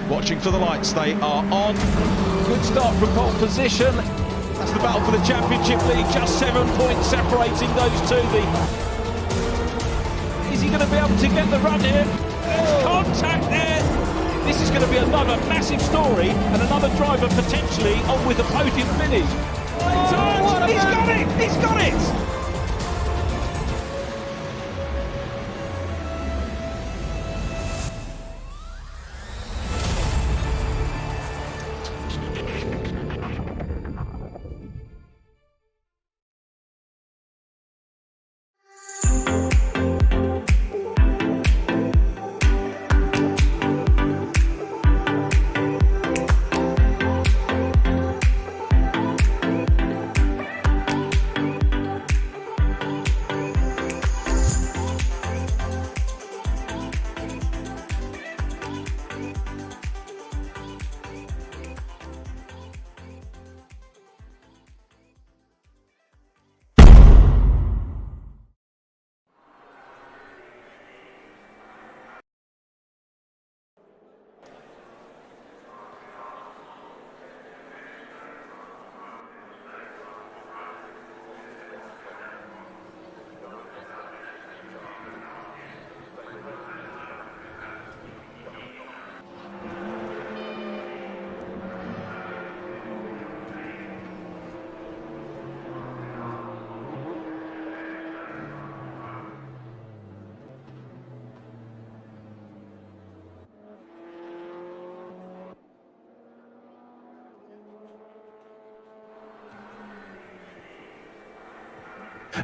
Watching for the lights, they are on. Good start from pole position. That's the battle for the championship lead, just 7 points separating those two. Is he going to be able to get the run here? There's contact there. This is going to be another massive story and another driver potentially on with a podium finish. Oh, he's got it! He's got it!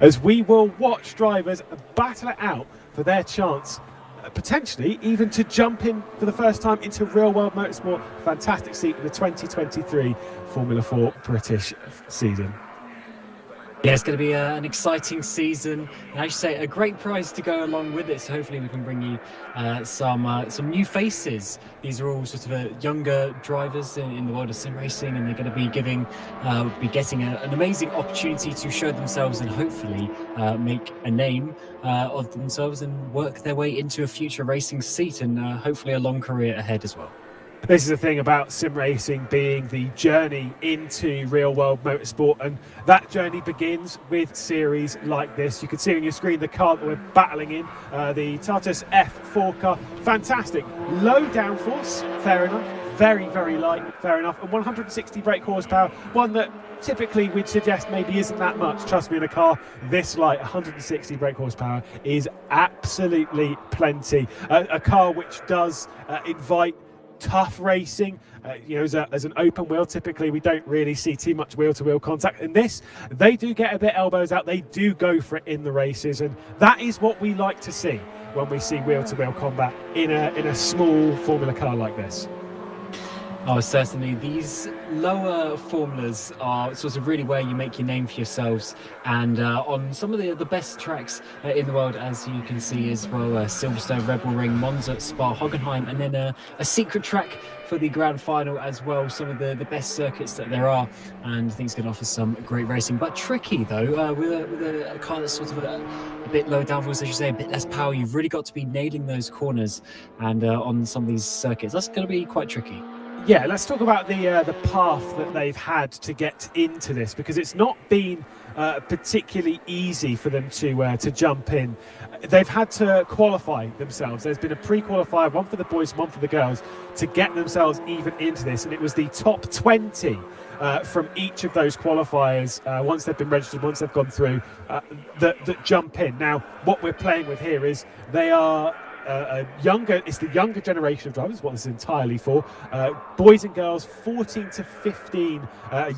As we will watch drivers battle it out for their chance, potentially even to jump in for the first time into real-world motorsport. Fantastic seat in the 2023 Formula 4 British season. Yeah, it's going to be an exciting season, and as you say, a great prize to go along with it. So hopefully we can bring you some new faces. These are all sort of younger drivers in the world of sim racing, and they're going to be getting an amazing opportunity to show themselves and hopefully make a name of themselves and work their way into a future racing seat, and hopefully a long career ahead as well. This is the thing about sim racing being the journey into real-world motorsport, and that journey begins with series like this. You can see on your screen the car that we're battling in, the Tartus F4 car. Fantastic. Low downforce, fair enough. Very, very light, fair enough. And 160 brake horsepower, one that typically we'd suggest maybe isn't that much. Trust me, in a car this light, 160 brake horsepower is absolutely plenty. A car which does invite tough racing, as an open wheel. Typically we don't really see too much wheel-to-wheel contact. In this, they do get a bit elbows out, they do go for it in the races, and that is what we like to see when we see wheel-to-wheel combat in a small formula car like this. Oh, certainly. These lower formulas are sort of really where you make your name for yourselves, and on some of the best tracks in the world, as you can see as well, Silverstone, Red Bull Ring, Monza, Spa, Hockenheim, and then a secret track for the grand final as well. Some of the best circuits that there are, and I think it's going to offer some great racing, but tricky though, with a car that's sort of a bit low downforce, as you say, a bit less power. You've really got to be nailing those corners, and on some of these circuits that's going to be quite tricky. Yeah, let's talk about the path that they've had to get into this, because it's not been particularly easy for them to jump in. They've had to qualify themselves. There's been a pre-qualifier, one for the boys, one for the girls, to get themselves even into this, and it was the top 20 from each of those qualifiers, once they've been registered, once they've gone through, that jump in. Now, what we're playing with here is they are it's the younger generation of drivers, what this is entirely for. Boys and girls 14 to 15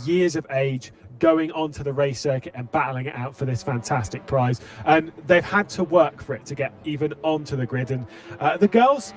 years of age, going onto the race circuit and battling it out for this fantastic prize, and they've had to work for it to get even onto the grid. And the girls,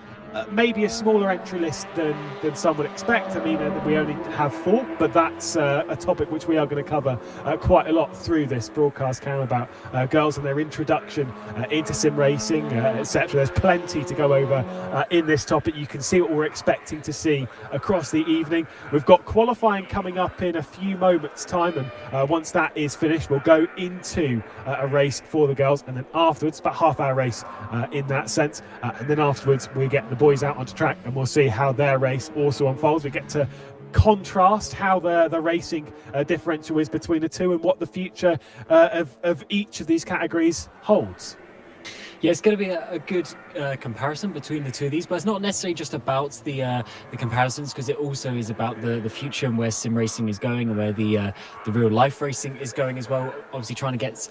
maybe a smaller entry list than some would expect. I mean, we only have 4, but that's a topic which we are going to cover quite a lot through this broadcast cam, about girls and their introduction into sim racing, etc. There's plenty to go over in this topic. You can see what we're expecting to see across the evening. We've got qualifying coming up in a few moments' time, and then once that is finished, we'll go into a race for the girls, and then afterwards, about half-hour race in that sense, and then afterwards we get the boys out onto track, and we'll see how their race also unfolds. We get to contrast how the racing differential is between the two and what the future of each of these categories holds. Yeah, it's going to be a good comparison between the two of these, but it's not necessarily just about the comparisons, because it also is about the future and where sim racing is going and where the real life racing is going as well. Obviously, trying to get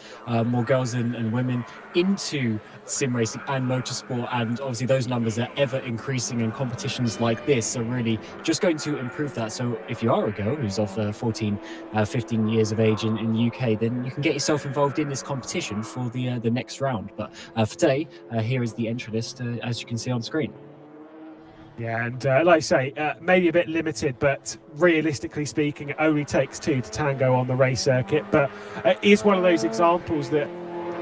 more girls and women into sim racing and motorsport, and obviously those numbers are ever increasing, and competitions like this are really just going to improve that. So if you are a girl who's of 14, 15 years of age in the UK, then you can get yourself involved in this competition for the next round. But for today, here is the entry list, as you can see on screen. Yeah, and like I say, maybe a bit limited, but realistically speaking, it only takes two to tango on the race circuit. But it is one of those examples that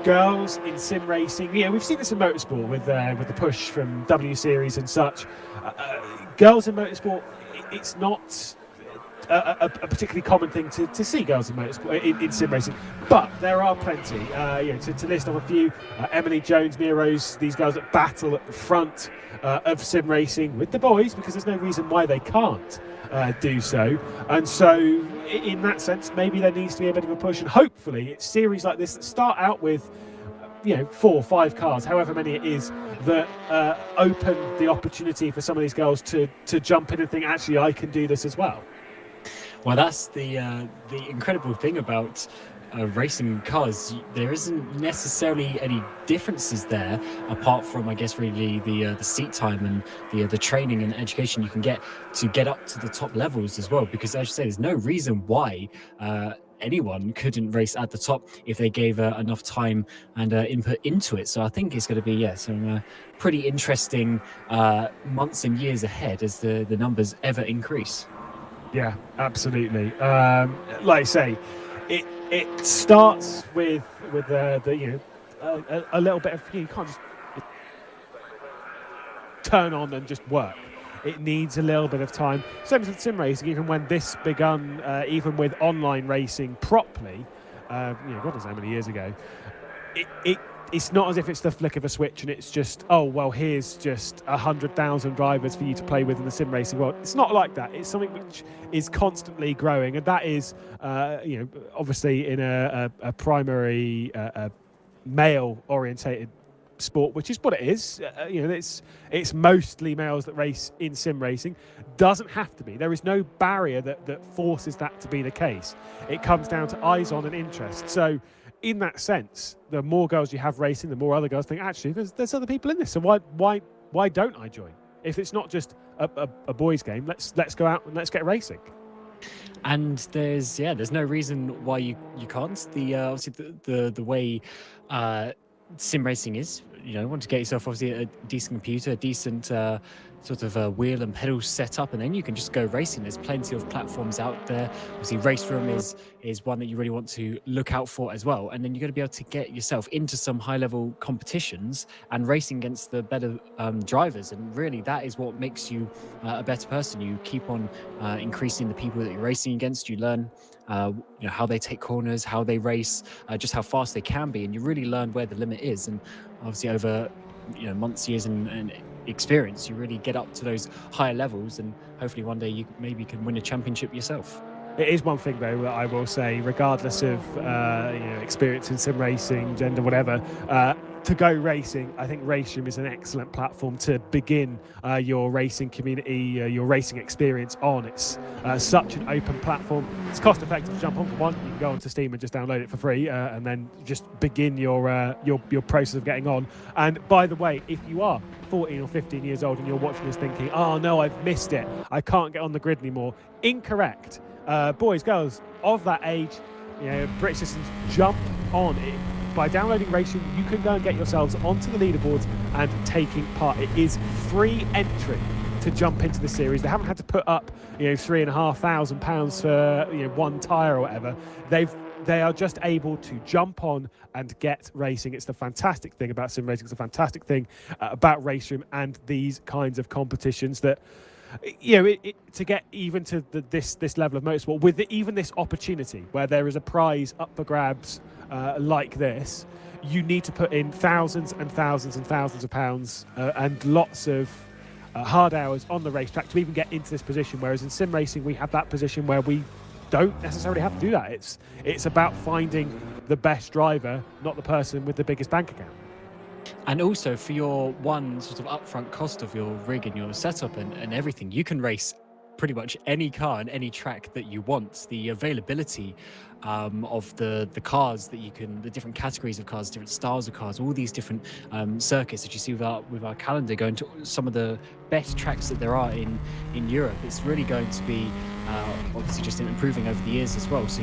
girls in sim racing, we've seen this in motorsport with the push from W Series and such. Girls in motorsport, it's not a particularly common thing to see girls in motorsport in sim racing, but there are plenty. To list off a few: Emily Jones, Mia Rose, these girls that battle at the front of sim racing with the boys, because there's no reason why they can't do so. And so, in that sense, maybe there needs to be a bit of a push, and hopefully, it's series like this that start out with 4 or 5 cars, however many it is, that open the opportunity for some of these girls to jump in and think, actually, I can do this as well. Well, that's the incredible thing about racing cars. There isn't necessarily any differences there, apart from, I guess, really the seat time and the training and education you can get up to the top levels as well. Because, as you say, there's no reason why anyone couldn't race at the top if they gave enough time and input into it. So I think it's going to be some pretty interesting months and years ahead as the numbers ever increase. Yeah, absolutely. Like I say, it starts with a little bit of, you can't just turn on and just work. It needs a little bit of time. Same as with sim racing, even when this begun, even with online racing properly, God knows how many years ago, it's not as if it's the flick of a switch and it's just, oh, well, here's just 100,000 drivers for you to play with in the sim racing world. It's not like that. It's something which is constantly growing, and that is, obviously in a primary male-orientated sport, which is what it is. It's mostly males that race in sim racing. Doesn't have to be. There is no barrier that forces that to be the case. It comes down to eyes on and interest. So, in that sense, the more girls you have racing, the more other girls think, actually, there's other people in this. So why don't I join? If it's not just a boys' game, let's go out and let's get racing. And there's no reason why you can't. Obviously the way sim racing is, you want to get yourself obviously a decent computer, a decent sort of wheel and pedal setup, and then you can just go racing. There's plenty of platforms out there. Obviously, RaceRoom is one that you really want to look out for as well. And then you're going to be able to get yourself into some high-level competitions and racing against the better drivers. And really, that is what makes you a better person. You keep on increasing the people that you're racing against. You learn how they take corners, how they race, just how fast they can be, and you really learn where the limit is. And obviously, over months, years, and experience, you really get up to those higher levels, and hopefully one day you maybe can win a championship yourself. It is one thing, though, that I will say, regardless of experience in sim racing, gender, whatever, to go racing, I think RaceRoom is an excellent platform to begin your racing community, your racing experience on. It's such an open platform. It's cost effective to jump on. For one, you can go onto Steam and just download it for free, and then just begin your process of getting on. And by the way, if you are 14 or 15 years old and you're watching this thinking, oh no, I've missed it, I can't get on the grid anymore, incorrect. Boys, girls of that age, British citizens, jump on it. By downloading RaceRoom, you can go and get yourselves onto the leaderboards and taking part. It is free entry to jump into the series. They haven't had to put up, £3,500 for one tyre or whatever. They are just able to jump on and get racing. It's the fantastic thing about sim racing. It's a fantastic thing about RaceRoom and these kinds of competitions that to get even to this level of motorsport with even this opportunity where there is a prize up for grabs like this, you need to put in thousands and thousands and thousands of pounds and lots of hard hours on the racetrack to even get into this position. Whereas in sim racing, we have that position where we don't necessarily have to do that. It's about finding the best driver, not the person with the biggest bank account. And also for your one sort of upfront cost of your rig and your setup and everything, you can race pretty much any car and any track that you want. The availability of the cars that you can, the different categories of cars, different styles of cars, all these different circuits that you see with our calendar, going to some of the best tracks that there are in Europe. It's really going to be obviously just improving over the years as well. So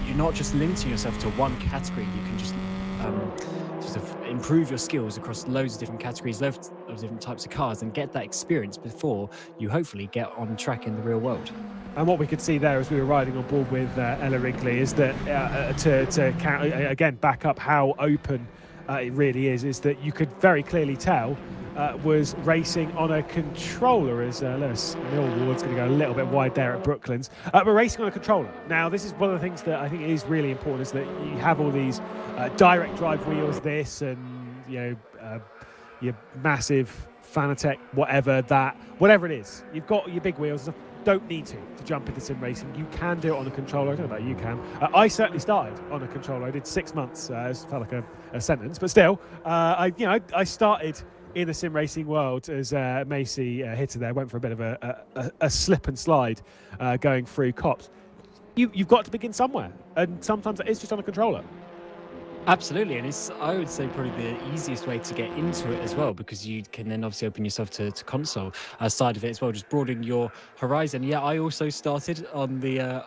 you're not just limiting yourself to one category. You can just sort of improve your skills across loads of different categories, loads of different types of cars, and get that experience before you hopefully get on track in the real world. And what we could see there as we were riding on board with Ella Wrigley is that to count, again, back up how open it really is that you could very clearly tell was racing on a controller, as Lewis Millward's going to go a little bit wide there at Brooklands. But racing on a controller. Now, this is one of the things that I think is really important, is that you have all these direct drive wheels, this, and your massive Fanatec, whatever it is. You've got your big wheels. Don't need to jump into sim racing. You can do it on a controller. I don't know about you, Cam. I certainly started on a controller. I did 6 months. It felt like a sentence, but still, I started in the sim racing world as Macy Hitter there went for a bit of a slip and slide going through cops. You've got to begin somewhere, and sometimes it is just on a controller. Absolutely, and it's, I would say, probably the easiest way to get into it as well, because you can then obviously open yourself to console side of it as well, just broaden your horizon. Yeah, I also started on the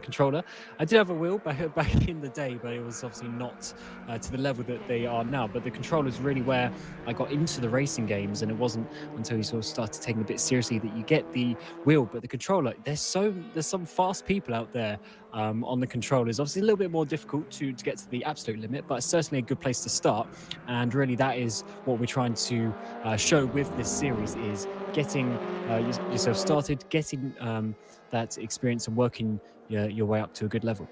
controller. I did have a wheel back in the day, but it was obviously not to the level that they are now. But the controller is really where I got into the racing games, and it wasn't until you sort of started taking it a bit seriously that you get the wheel. But the controller, there's some fast people out there on the controllers. Obviously a little bit more difficult to get to the absolute limit, but it's certainly a good place to start. And really that is what we're trying to show with this series, is getting yourself started, getting that experience and working your way up to a good level.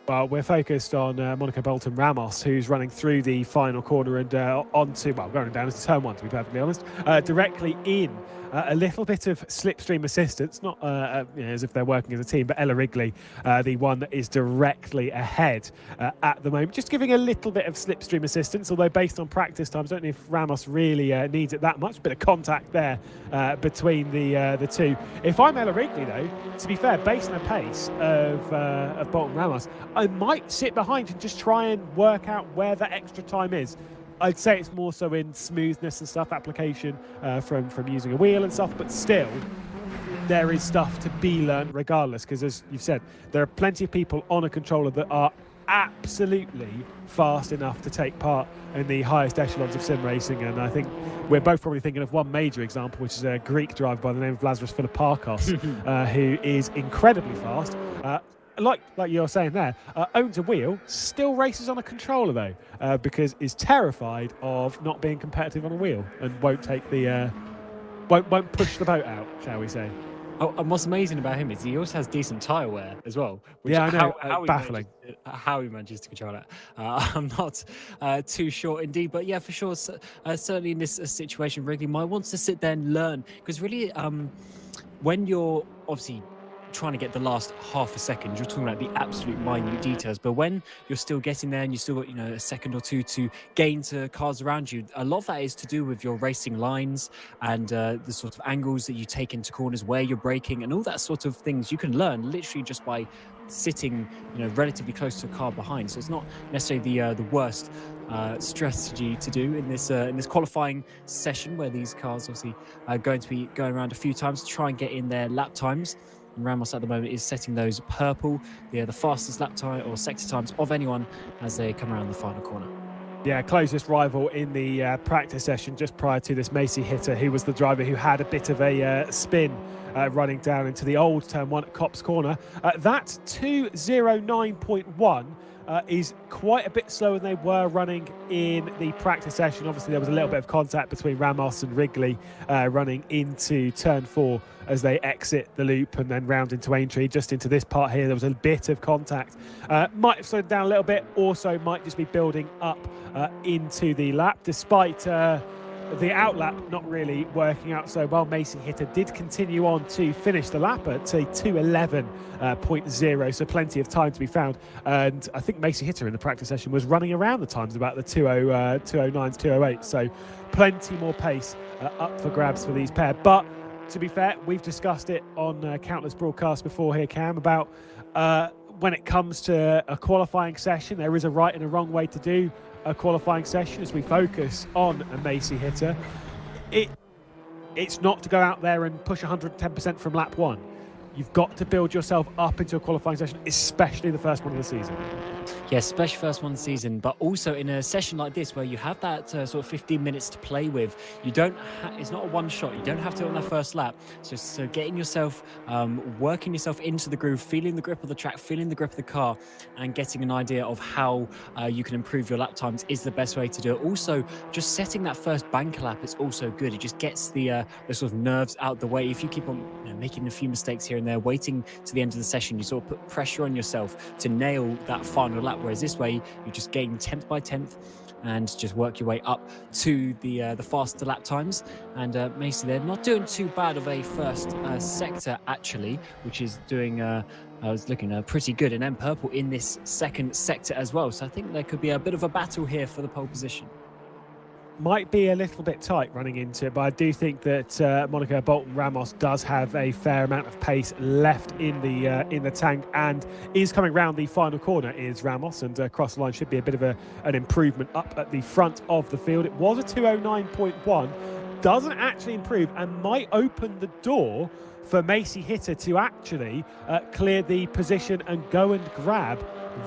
Well, we're focused on Monica Bolton Ramos, who's running through the final corner and going down into turn one, to be perfectly honest, directly in a little bit of slipstream assistance, not as if they're working as a team, but Ella Wrigley, the one that is directly ahead at the moment, just giving a little bit of slipstream assistance, although based on practice times, I don't know if Ramos really needs it that much. A bit of contact there between the two. If I'm Ella Wrigley, though, to be fair, based on the pace of Bolton Ramos, I might sit behind and just try and work out where that extra time is. I'd say it's more so in smoothness and stuff, application from using a wheel and stuff, but still, there is stuff to be learned regardless, because as you've said, there are plenty of people on a controller that are absolutely fast enough to take part in the highest echelons of sim racing. And I think we're both probably thinking of one major example, which is a Greek driver by the name of Lazarus Philipparkos, who is incredibly fast. Like you're saying there, owns a wheel, still races on a controller though, because is terrified of not being competitive on a wheel and won't take won't push the boat out, shall we say. Oh, and what's amazing about him is he also has decent tyre wear as well. Which yeah, I know. Baffling. How he manages to control it. I'm not too sure indeed. But yeah, for sure, certainly in this situation, Wrigley might want to sit there and learn. Because really, when you're obviously trying to get the last half a second, you're talking about the absolute minute details, but when you're still getting there and you still got a second or two to gain to cars around you, a lot of that is to do with your racing lines and the sort of angles that you take into corners, where you're braking, and all that sort of things you can learn literally just by sitting relatively close to a car behind. So it's not necessarily the worst strategy to do in this qualifying session, where these cars obviously are going to be going around a few times to try and get in their lap times. And Ramos at the moment is setting those purple, the fastest lap time or sector times of anyone as they come around the final corner. Yeah, closest rival in the practice session just prior to this, Macy Hitter, who was the driver who had a bit of a spin running down into the old turn one at Copse Corner. That 2:09.1 is quite a bit slower than they were running in the practice session. Obviously, there was a little bit of contact between Ramos and Wrigley running into turn 4 as they exit the loop and then round into Aintree. Just into this part here, there was a bit of contact. Might have slowed down a little bit, also might just be building up into the lap, despite the outlap not really working out so well. Macy Hitter did continue on to finish the lap at a 2:11.0, so plenty of time to be found. And I think Macy Hitter in the practice session was running around the times about the 209s, 208, so plenty more pace up for grabs for these pair. But to be fair, we've discussed it on countless broadcasts before here, Cam, about when it comes to a qualifying session, there is a right and a wrong way to do a qualifying session. As we focus on a Macy Hitter, it's not to go out there and push 110% from lap 1. You've got to build yourself up into a qualifying session, especially the first one of the season. Yeah, especially first one of the season, but also in a session like this where you have that sort of 15 minutes to play with. You don't. It's not a one shot. You don't have to on the first lap. So getting yourself, working yourself into the groove, feeling the grip of the track, feeling the grip of the car, and getting an idea of how you can improve your lap times is the best way to do it. Also, just setting that first banker lap is also good. It just gets the sort of nerves out the way. If you keep on making a few mistakes here and there, waiting to the end of the session, you sort of put pressure on yourself to nail that final lap. Whereas this way, you just gain 10th by 10th and just work your way up to the faster lap times. And Macy, they're not doing too bad of a first sector, actually, which is doing, I was looking pretty good in M Purple in this second sector as well. So I think there could be a bit of a battle here for the pole position. Might be a little bit tight running into it, but I do think that Monica Bolton Ramos does have a fair amount of pace left in the tank, and is coming round the final corner is Ramos, and across the line should be a bit of an improvement up at the front of the field. It was a 209.1, doesn't actually improve, and might open the door for Macy Hitter to actually clear the position and go and grab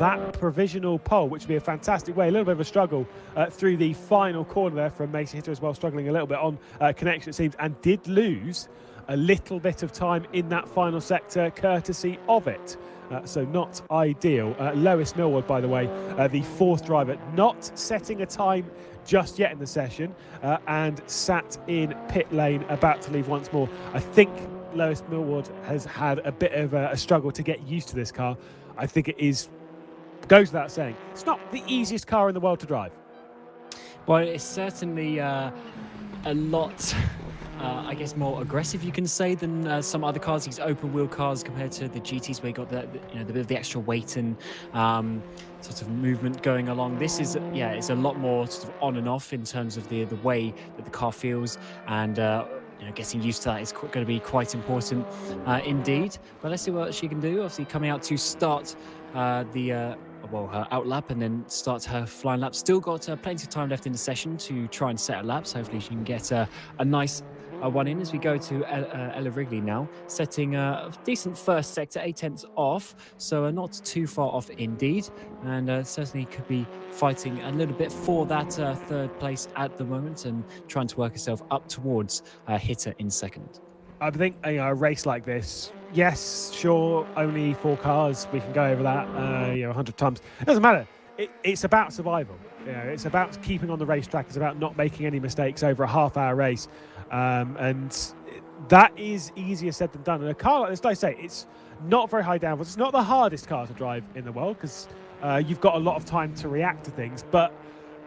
that provisional pole, which would be a fantastic way. A little bit of a struggle through the final corner there from Macy Hitter as well, struggling a little bit on connection, it seems, and did lose a little bit of time in that final sector courtesy of it. So not ideal. Lois Millward, by the way, the fourth driver, not setting a time just yet in the session, and sat in pit lane about to leave once more. I think Lois Millward has had a bit of a struggle to get used to this car. I think it goes without saying, it's not the easiest car in the world to drive. Well, it's certainly a lot, I guess, more aggressive, you can say, than some other cars. These open wheel cars compared to the GTs, where you got the bit of the extra weight and sort of movement going along. This is, it's a lot more sort of on and off in terms of the way that the car feels, and getting used to that is going to be quite important indeed. But let's see what she can do. Obviously, coming out to start her outlap and then start her flying lap. Still got plenty of time left in the session to try and set a lap. So hopefully she can get a nice one in as we go to Ella Wrigley now, setting a decent first sector, 8/10 off, so not too far off indeed, and certainly could be fighting a little bit for that third place at the moment and trying to work herself up towards Hitter in second. I think a race like this, yes, sure, only 4 cars, we can go over that 100 times. It doesn't matter. It's about survival. It's about keeping on the racetrack. It's about not making any mistakes over a half-hour race, and that is easier said than done. And a car like this, like I say, it's not very high downforce. It's not the hardest car to drive in the world because you've got a lot of time to react to things. But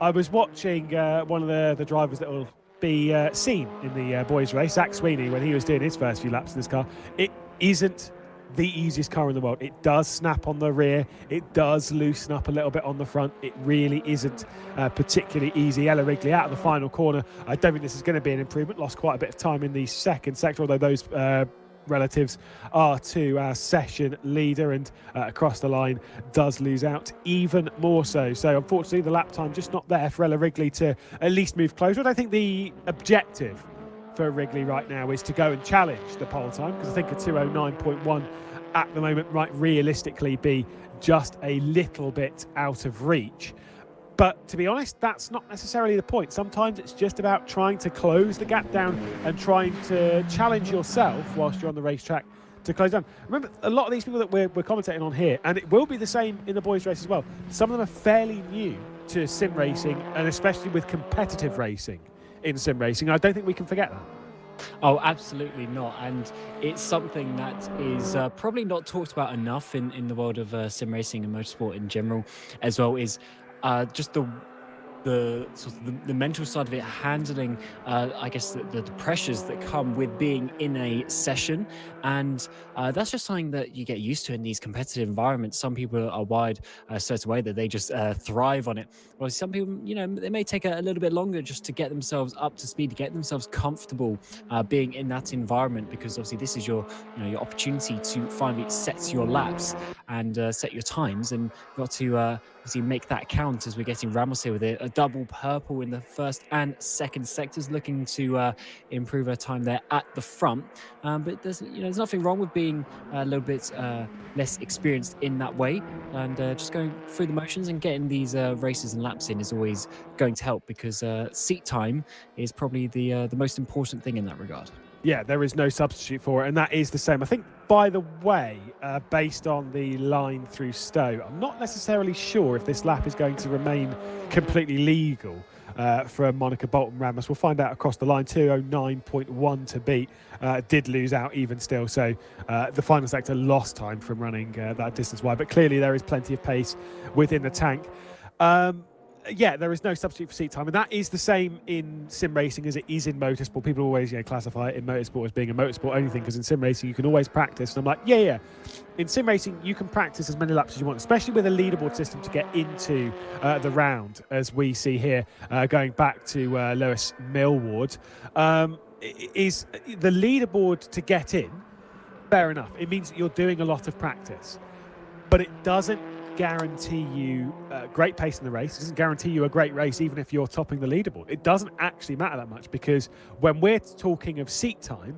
I was watching one of the drivers that will be seen in the boys' race, Zach Sweeney, when he was doing his first few laps in this car. It isn't the easiest car in the world. It does snap on the rear. It does loosen up a little bit on the front. It really isn't particularly easy. Ella Wrigley out of the final corner. I don't think this is going to be an improvement. Lost quite a bit of time in the second sector, although those relatives are to our session leader, and across the line does lose out even more so. So unfortunately the lap time just not there for Ella Wrigley to at least move closer. I think the objective for Wrigley right now is to go and challenge the pole time, because I think a 209.1 at the moment might realistically be just a little bit out of reach. But to be honest, that's not necessarily the point. Sometimes it's just about trying to close the gap down and trying to challenge yourself whilst you're on the racetrack to close down. Remember, a lot of these people that we're commentating on here, and it will be the same in the boys' race as well, some of them are fairly new to sim racing, and especially with competitive racing in sim racing. I don't think we can forget that. Oh, absolutely not. And it's something that is probably not talked about enough in the world of sim racing and motorsport in general, as well, is just the sort of the mental side of it, handling I guess the pressures that come with being in a session. And that's just something that you get used to in these competitive environments. Some people are wired a certain way that they just thrive on it, while some people, they may take a little bit longer just to get themselves up to speed, to get themselves comfortable being in that environment, because obviously this is your your opportunity to finally set your laps and set your times, and you've got to obviously make that count. As we're getting Ramos here with a double purple in the first and second sectors, looking to improve her time there at the front. But there's nothing wrong with being a little bit less experienced in that way, and just going through the motions and getting these races and laps in is always going to help, because seat time is probably the most important thing in that regard. Yeah, there is no substitute for it, and that is the same. I think, by the way, based on the line through Stowe, I'm not necessarily sure if this lap is going to remain completely legal for Monica Bolton Ramos. We'll find out across the line. 209.1 to beat. Did lose out even still, so the final sector lost time from running that distance wide, but clearly there is plenty of pace within the tank. Yeah, there is no substitute for seat time, and that is the same in sim racing as it is in motorsport. People always classify it in motorsport as being a motorsport only thing, because in sim racing you can always practice. And I'm like, yeah. In sim racing you can practice as many laps as you want, especially with a leaderboard system to get into the round, as we see here, going back to Lewis Millward. Is the leaderboard to get in? Fair enough. It means that you're doing a lot of practice, but it doesn't guarantee you great pace in the race. It doesn't guarantee you a great race even if you're topping the leaderboard. It doesn't actually matter that much, because when we're talking of seat time,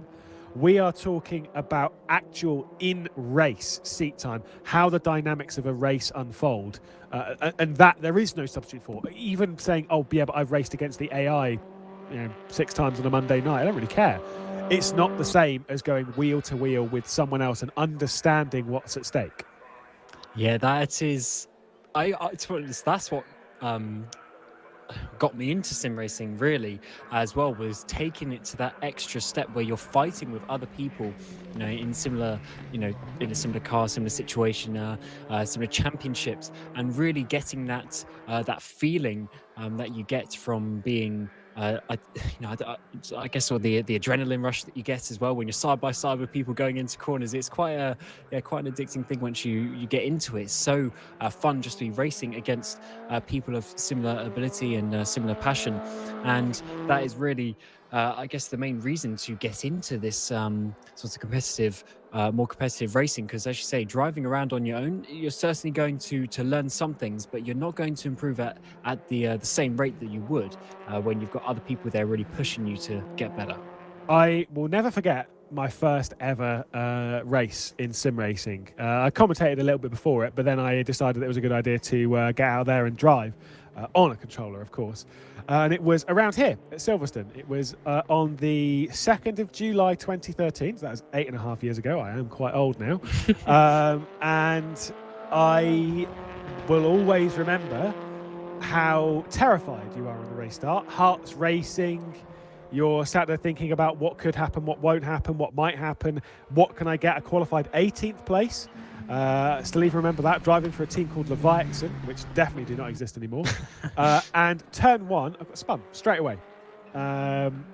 we are talking about actual in-race seat time, how the dynamics of a race unfold, and that there is no substitute for. Even saying, oh yeah, but I've raced against the AI 6 times on a Monday night, I don't really care. It's not the same as going wheel to wheel with someone else and understanding what's at stake. Yeah, that is. To be honest, that's what got me into sim racing really, as well, was taking it to that extra step where you're fighting with other people, in similar, in a similar car, similar situation, similar championships, and really getting that feeling that you get from being. I guess, or the adrenaline rush that you get as well when you're side by side with people going into corners. It's quite an addicting thing once you get into it. It's so fun just to be racing against people of similar ability and similar passion, and that is really I guess the main reason to get into this sort of competitive, more competitive racing, because as you say, driving around on your own, you're certainly going to learn some things, but you're not going to improve at the same rate that you would when you've got other people there really pushing you to get better. I will never forget my first ever race in sim racing. I commentated a little bit before it, but then I decided it was a good idea to get out there and drive on a controller, of course. And it was around here at Silverstone. It was on the 2nd of July 2013. So that was 8.5 years ago. I am quite old now. And I will always remember how terrified you are on the race start. Heart's racing. You're sat there thinking about what could happen, what won't happen, what might happen. What can I get? A qualified 18th place. Still even remember that, driving for a team called Leviathan, which definitely do not exist anymore. And turn 1, I got spun straight away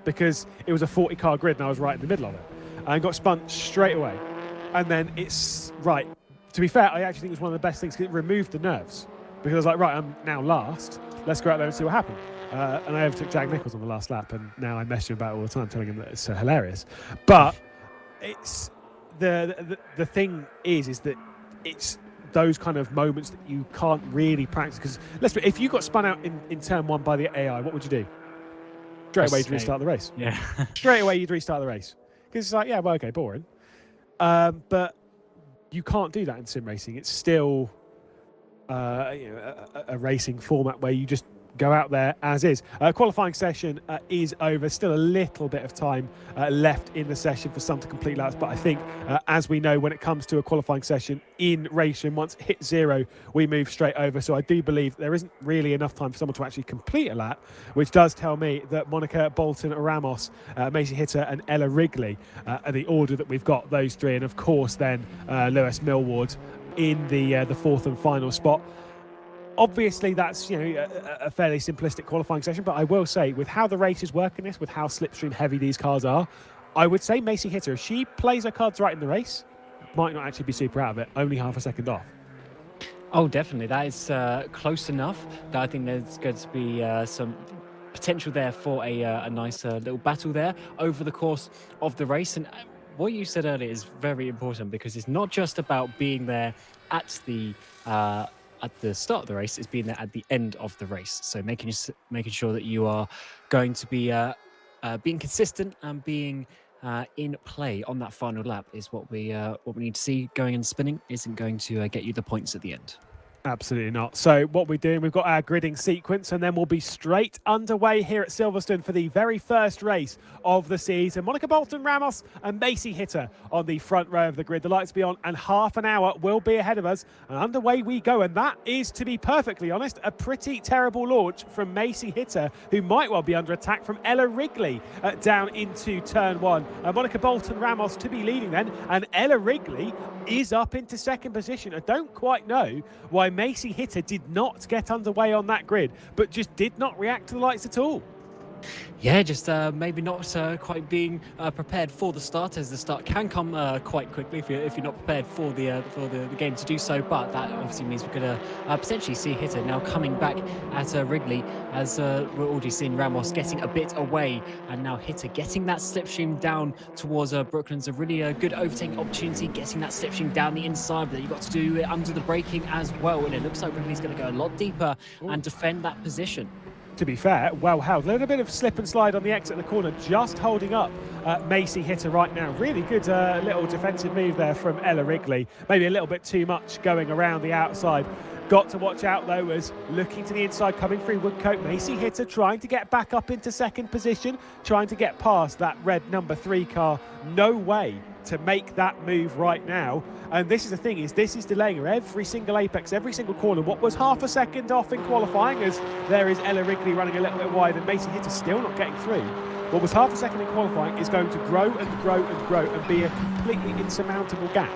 because it was a 40-car grid and I was right in the middle of it. And got spun straight away. And then it's, right, to be fair, I actually think it was one of the best things because it removed the nerves. Because I was like, right, I'm now last. Let's go out there and see what happened. And I overtook Jack Nicholls on the last lap, and now I mess him about all the time, telling him that it's hilarious. But it's the thing is that it's those kind of moments that you can't really practice. Because let's be, if you got spun out in turn 1 by the AI, what would you do? Straight away, you'd restart the race. Yeah. Straight away, you'd restart the race. Because it's like, yeah, well, okay, boring. But you can't do that in sim racing. It's still a racing format where you just go out there as is. Qualifying session is over. Still a little bit of time left in the session for some to complete laps, but I think as we know, when it comes to a qualifying session in RaceRoom, once it hits 0 we move straight over. So I do believe there isn't really enough time for someone to actually complete a lap, which does tell me that Monica, Bolton, Ramos, Maisie Hitter and Ella Wrigley are the order that we've got, those three, and of course then Lewis Millward in the fourth and final spot. Obviously, that's a fairly simplistic qualifying session, but I will say, with how the race is working this, with how slipstream heavy these cars are, I would say Maisie Hitter, if she plays her cards right in the race, might not actually be super out of it, only half a second off. Oh, definitely. That is close enough that I think there's going to be some potential there for a nice little battle there over the course of the race. And what you said earlier is very important, because it's not just about being there at the start of the race, it's being there at the end of the race. So making sure that you are going to be being consistent and being in play on that final lap is what we need to see. Going and spinning isn't going to get you the points at the end. Absolutely not. So what we're doing, we've got our gridding sequence, and then we'll be straight underway here at Silverstone for the very first race of the season. Monica Bolton, Ramos and Maisie Hitter on the front row of the grid. The lights will be on and half an hour will be ahead of us, and underway we go. And that is, to be perfectly honest, a pretty terrible launch from Maisie Hitter, who might well be under attack from Ella Wrigley down into turn 1. Monica Bolton, Ramos to be leading then, and Ella Wrigley is up into second position. I don't quite know why Maisie Hitter did not get underway on that grid, but just did not react to the lights at all. Yeah, just maybe not quite being prepared for the start, as the start can come quite quickly if you're not prepared for the game to do so. But that obviously means we're going to potentially see Hitter now coming back at Wrigley, as we're already seeing Ramos getting a bit away, and now Hitter getting that slipstream down towards Brooklands. A really good overtaking opportunity, getting that slipstream down the inside, but you've got to do it under the braking as well. And it looks like Wrigley's going to go a lot deeper and defend that position. To be fair, well held. A little bit of slip and slide on the exit of the corner, just holding up Maisie Hitter right now. Really good little defensive move there from Ella Wrigley. Maybe a little bit too much going around the outside. Got to watch out though, as looking to the inside, coming through Woodcote. Maisie Hitter trying to get back up into second position, trying to get past that red number 3 car. No way to make that move right now. And this is the thing, is this is delaying her every single apex, every single corner. What was half a second off in qualifying, as there is Ella Wrigley running a little bit wide and Maisie Hitter still not getting through. What was half a second in qualifying is going to grow and grow and grow and be a completely insurmountable gap.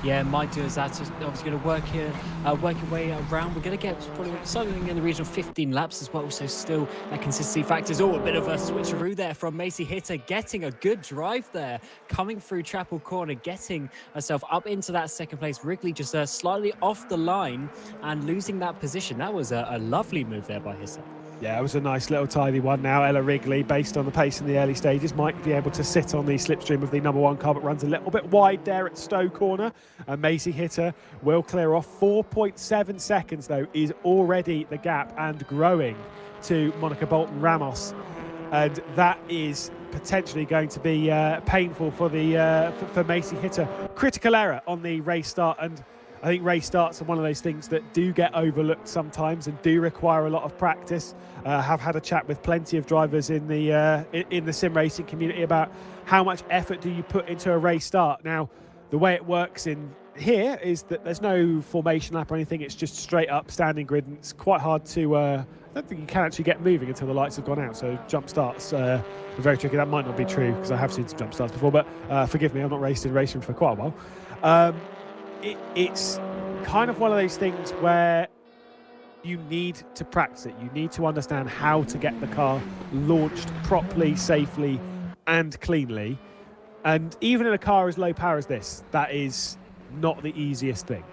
Yeah, might do is that. Obviously going to work your way around. We're going to get probably something in the region of 15 laps as well. So still that consistency factors. Oh, a bit of a switcheroo there from Maisie Hitter, getting a good drive there, coming through Chapel Corner, getting herself up into that second place. Wrigley just slightly off the line and losing that position. That was a lovely move there by Hitter. Yeah, it was a nice little tidy one. Now Ella Wrigley, based on the pace in the early stages, might be able to sit on the slipstream of the number 1 car, but runs a little bit wide there at Stowe Corner. And Maisie Hitter will clear off. 4.7 seconds though is already the gap, and growing to Monica Bolton Ramos, and that is potentially going to be painful for the for Maisie Hitter. Critical error on the race start, and I think race starts are one of those things that do get overlooked sometimes and do require a lot of practice. Have had a chat with plenty of drivers in the sim racing community about how much effort do you put into a race start. Now, the way it works in here is that there's no formation lap or anything. It's just straight up standing grid, and it's quite hard to I don't think you can actually get moving until the lights have gone out. So jump starts are very tricky. That might not be true because I have seen some jump starts before, but forgive me, I've not raced in racing for quite a while. It's kind of one of those things where you need to practice it. You need to understand how to get the car launched properly, safely and cleanly. And even in a car as low power as this, that is not the easiest thing.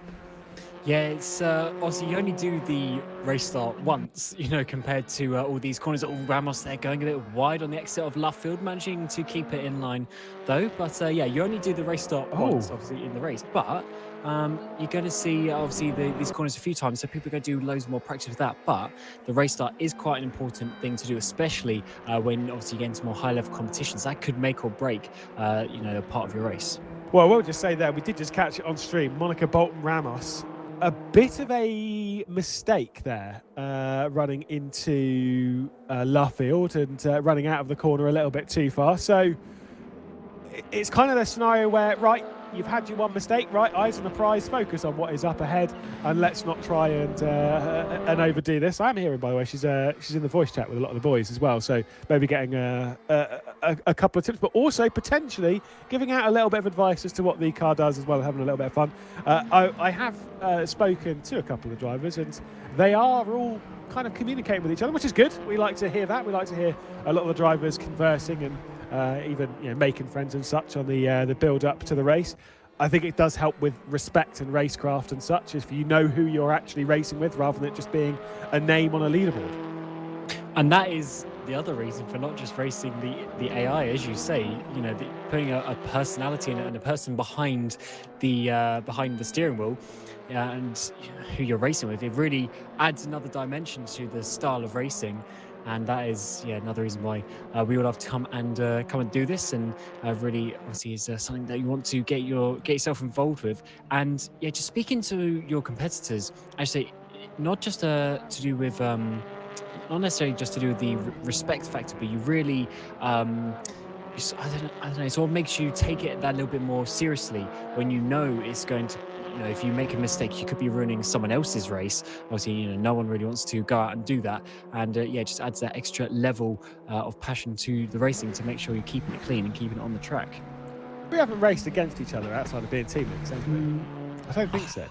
Yeah, it's obviously you only do the race start once, compared to all these corners. Ramos there going a bit wide on the exit of left field, managing to keep it in line though. But yeah, you only do the race start once, obviously, in the race. But you're going to see, obviously, these corners a few times, so people are going to do loads more practice with that. But the race start is quite an important thing to do, especially when, obviously, you get into more high-level competitions. That could make or break, a part of your race. Well, we'll just say there, we did just catch it on stream. Monica Bolton Ramos a bit of a mistake there, running into Luffield and running out of the corner a little bit too far. So it's kind of the scenario where, right, you've had your one mistake, right, eyes on the prize, focus on what is up ahead, and let's not try and overdo this. I'm hearing, by the way, she's in the voice chat with a lot of the boys as well, so maybe getting a couple of tips, but also potentially giving out a little bit of advice as to what the car does as well, having a little bit of fun. I have spoken to a couple of drivers, and they are all kind of communicating with each other, which is good. We like to hear that. We like to hear a lot of the drivers conversing and even making friends and such on the build up to the race. I think it does help with respect and racecraft and such, if you know who you're actually racing with rather than it just being a name on a leaderboard. And that is the other reason for not just racing the AI, as you say, putting a personality and a person behind the steering wheel, and who you're racing with. It really adds another dimension to the style of racing. And that is another reason why we all have to come and do this, and really obviously is something that you want to get yourself involved with. And just speaking to your competitors, actually, not just to do with not necessarily just to do with the respect factor, but you really I don't know, it sort of makes you take it that little bit more seriously when you know it's going to. If you make a mistake, you could be ruining someone else's race. Obviously, no one really wants to go out and do that. And it just adds that extra level of passion to the racing to make sure you're keeping it clean and keeping it on the track. We haven't raced against each other outside of being teammates, have we? I don't think so.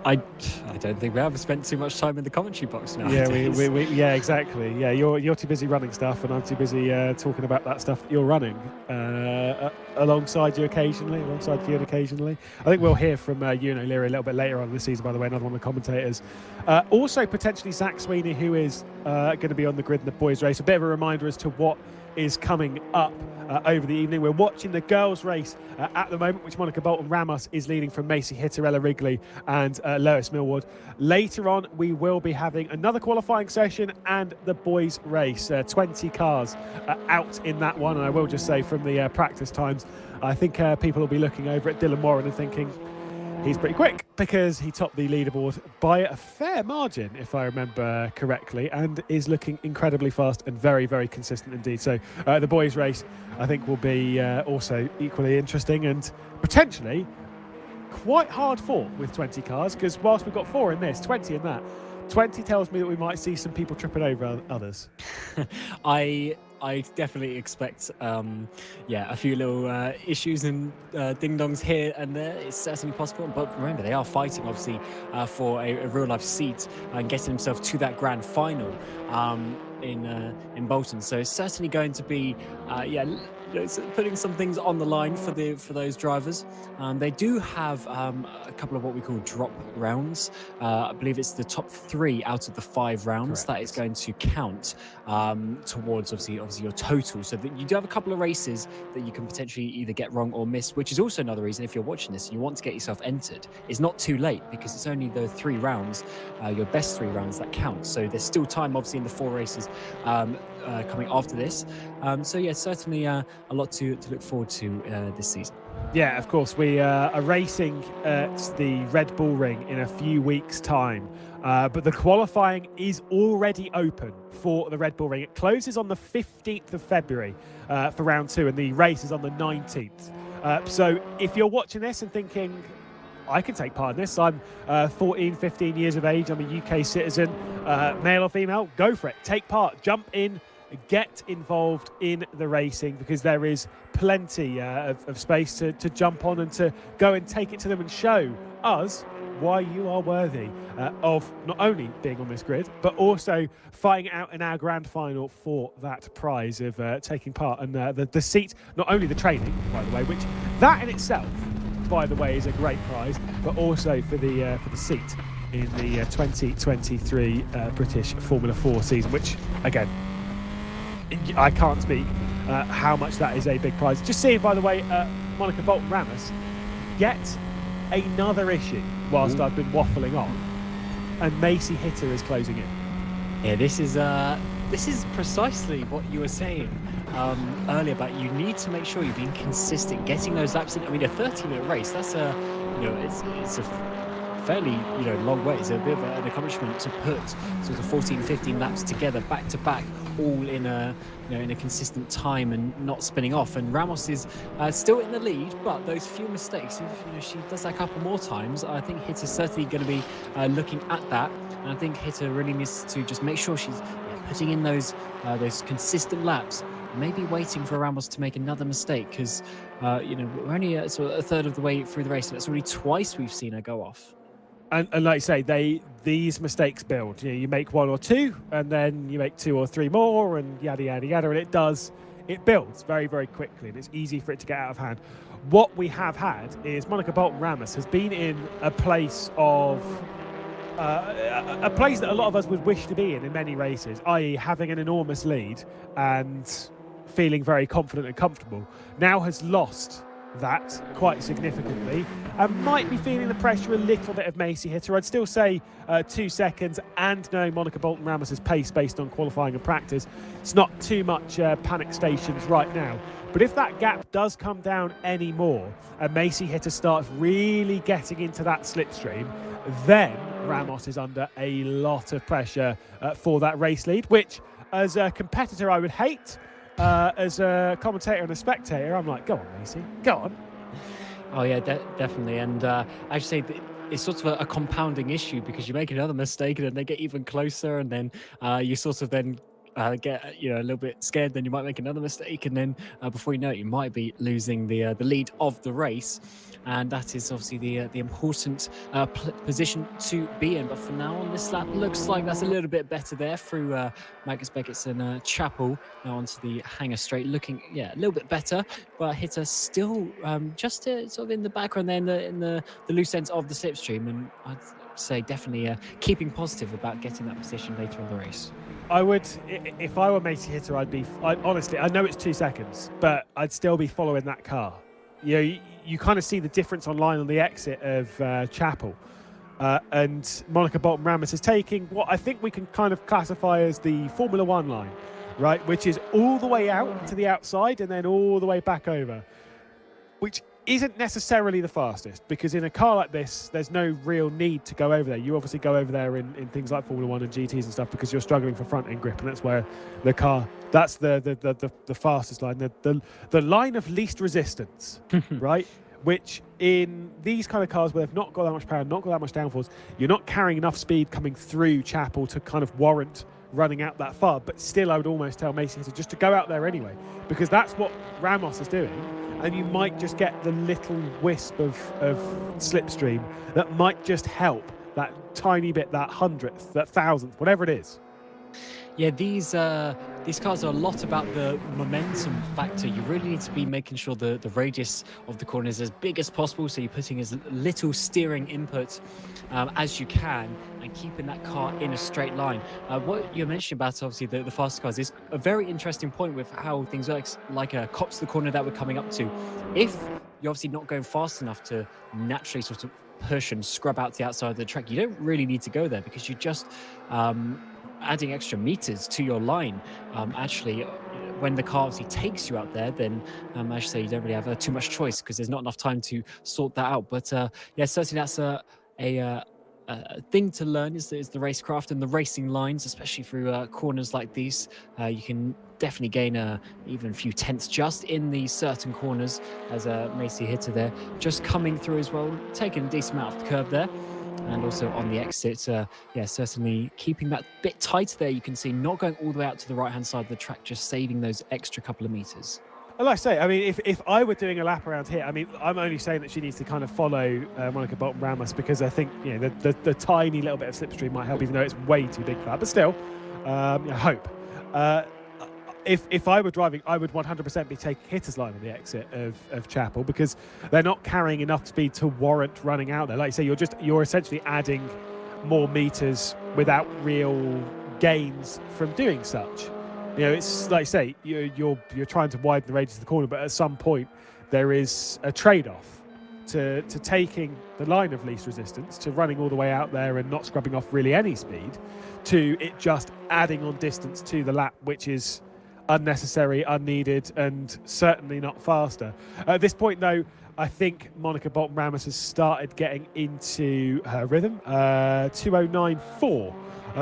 I don't think we have spent too much time in the commentary box now. Yeah, we exactly. Yeah, you're too busy running stuff, and I'm too busy talking about that stuff that you're running alongside you occasionally. I think we'll hear from Ewan O'Leary a little bit later on this season, by the way, another one of the commentators. Also, potentially Zach Sweeney, who is going to be on the grid in the boys' race. A bit of a reminder as to what is coming up over the evening. We're watching the girls' race at the moment, which Monica Bolton-Ramos is leading from Macy Hitterella Wrigley and Lois Millward. Later on, we will be having another qualifying session and the boys' race. 20 cars out in that one, and I will just say from the practice times, I think people will be looking over at Dylan Warren and thinking he's pretty quick, because he topped the leaderboard by a fair margin, if I remember correctly, and is looking incredibly fast and very, very consistent indeed. So the boys' race, I think, will be also equally interesting and potentially quite hard fought with 20 cars, because whilst we've got 4 in this, 20 in that, 20 tells me that we might see some people tripping over others. I definitely expect, a few little issues and ding-dongs here and there. It's certainly possible. But remember, they are fighting, obviously, for a real-life seat and getting themselves to that grand final in Bolton. So it's certainly going to be, putting some things on the line for those drivers. They do have a couple of what we call drop rounds. I believe it's the top 3 out of the 5 rounds. Correct. That is going to count towards obviously your total. So that you do have a couple of races that you can potentially either get wrong or miss, which is also another reason, if you're watching this and you want to get yourself entered, it's not too late, because it's only the 3 rounds, your best 3 rounds, that count. So there's still time, obviously, in the 4 races coming after this. Certainly a lot to look forward to this season. Yeah, of course. We are racing at the Red Bull Ring in a few weeks' time. But the qualifying is already open for the Red Bull Ring. It closes on the 15th of February for round 2, and the race is on the 19th. So if you're watching this and thinking, I can take part in this, I'm 14, 15 years of age, I'm a UK citizen, male or female, go for it. Take part, jump in, get involved in the racing, because there is plenty of space to jump on and to go and take it to them and show us why you are worthy of not only being on this grid, but also fighting out in our grand final for that prize of taking part. And the seat, not only the training, by the way, which that in itself, by the way, is a great prize, but also for the seat in the 2023 British Formula 4 season, which, again, I can't speak how much that is a big prize. Just seeing, by the way, Monica Bolton-Ramos get another issue whilst I've been waffling on, and Macy Hitter is closing in. Yeah, this is precisely what you were saying earlier about you need to make sure you're being consistent, getting those laps in. I mean, a 30-minute race, that's it's a fairly, long way. It's a bit of an accomplishment to put sort of 14, 15 laps together back to back, all in a consistent time and not spinning off. And Ramos is still in the lead, but those few mistakes, if she does that a couple more times, I think Hitter's certainly going to be looking at that. And I think Hitter really needs to just make sure she's putting in those consistent laps, maybe waiting for Ramos to make another mistake, because we're only sort of a third of the way through the race, and it's already twice we've seen her go off. And like you say, these mistakes build. You make one or two, and then you make two or three more, and yada yada yada, and it builds very, very quickly, and it's easy for it to get out of hand. What we have had is Monica Bolton-Ramos has been in a place of a place that a lot of us would wish to be in many races, i.e. having an enormous lead and feeling very confident and comfortable. Now has lost that quite significantly and might be feeling the pressure a little bit of Macy Hitter. I'd still say 2 seconds, and knowing Monica Bolton-Ramos's pace based on qualifying and practice, it's not too much panic stations right now. But if that gap does come down any more and Macy Hitter starts really getting into that slipstream, then Ramos is under a lot of pressure for that race lead, which as a competitor I would hate. As a commentator and a spectator, I'm like, go on, Macy, go on. Oh yeah, definitely. And I should say that it's sort of a compounding issue, because you make another mistake and then they get even closer, and then you sort of then get a little bit scared, then you might make another mistake, and then before you know it, you might be losing the lead of the race. And that is obviously the important position to be in. But for now on this lap, looks like that's a little bit better there through Magnus Beckets and Chapel. Now onto the Hangar Straight, looking a little bit better, but Hitter still just sort of in the background there in the loose ends of the slipstream. And I'd say definitely keeping positive about getting that position later in the race. I would, if I were Macy Hitter, honestly, I know it's 2 seconds, but I'd still be following that car. You kind of see the difference online on the exit of Chapel. And Monica Bolton-Ramos is taking what I think we can kind of classify as the Formula One line, right? Which is all the way out to the outside and then all the way back over, which isn't necessarily the fastest, because in a car like this, there's no real need to go over there. You obviously go over there in things like Formula One and GTs and stuff because you're struggling for front end grip, and that's where the car, that's the fastest line, the line of least resistance, right? Which in these kind of cars where they've not got that much power, not got that much downforce, you're not carrying enough speed coming through Chapel to kind of warrant running out that far. But still, I would almost tell Macy Hitter just to go out there anyway, because that's what Ramos is doing. And you might just get the little wisp of slipstream that might just help that tiny bit, that hundredth, that thousandth, whatever it is. Yeah, these cars are a lot about the momentum factor. You really need to be making sure the radius of the corner is as big as possible, so you're putting as little steering input as you can and keeping that car in a straight line. What you're mentioning about obviously the fast cars is a very interesting point with how things work, like Cops the corner that we're coming up to. If you're obviously not going fast enough to naturally sort of push and scrub out the outside of the track, you don't really need to go there, because you're just adding extra meters to your line. Actually, when the car obviously takes you out there, then I should say you don't really have too much choice, because there's not enough time to sort that out. But yeah, certainly that's a thing to learn is the racecraft and the racing lines, especially through corners like these. You can definitely gain even a few tenths just in these certain corners, as Macy Hitter there just coming through as well, taking a decent amount of the curb there. And also on the exit, yeah, certainly keeping that bit tight there. You can see not going all the way out to the right-hand side of the track, just saving those extra couple of meters. And like I say, I mean, if I were doing a lap around here, I mean, I'm only saying that she needs to kind of follow Monica Bolton-Ramos, because I think, you know, the tiny little bit of slipstream might help, even though it's way too big for that. But still, I hope. If I were driving, I would 100% be taking Hitter's line on the exit of Chapel, because they're not carrying enough speed to warrant running out there. Like you say, you're essentially adding more meters without real gains from doing such. You know, it's like you say, you're trying to widen the radius of the corner, but at some point there is a trade-off to taking the line of least resistance, to running all the way out there and not scrubbing off really any speed, to it just adding on distance to the lap, which is unnecessary, unneeded, and certainly not faster. At this point, though, I think Monica Bolton-Ramos has started getting into her rhythm. 2:09.4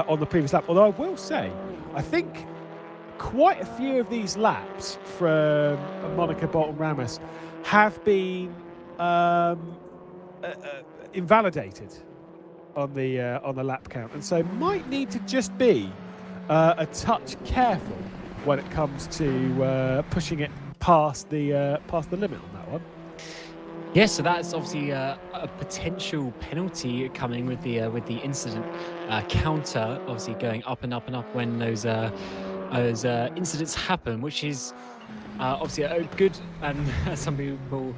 on the previous lap. Although I will say, I think quite a few of these laps from Monica Bolton-Ramos have been invalidated on the lap count, and so might need to just be a touch careful when it comes to pushing it past the limit on that one. Yeah, so that's obviously a potential penalty coming with the incident counter, obviously going up and up and up when those incidents happen, which is obviously a good, and some people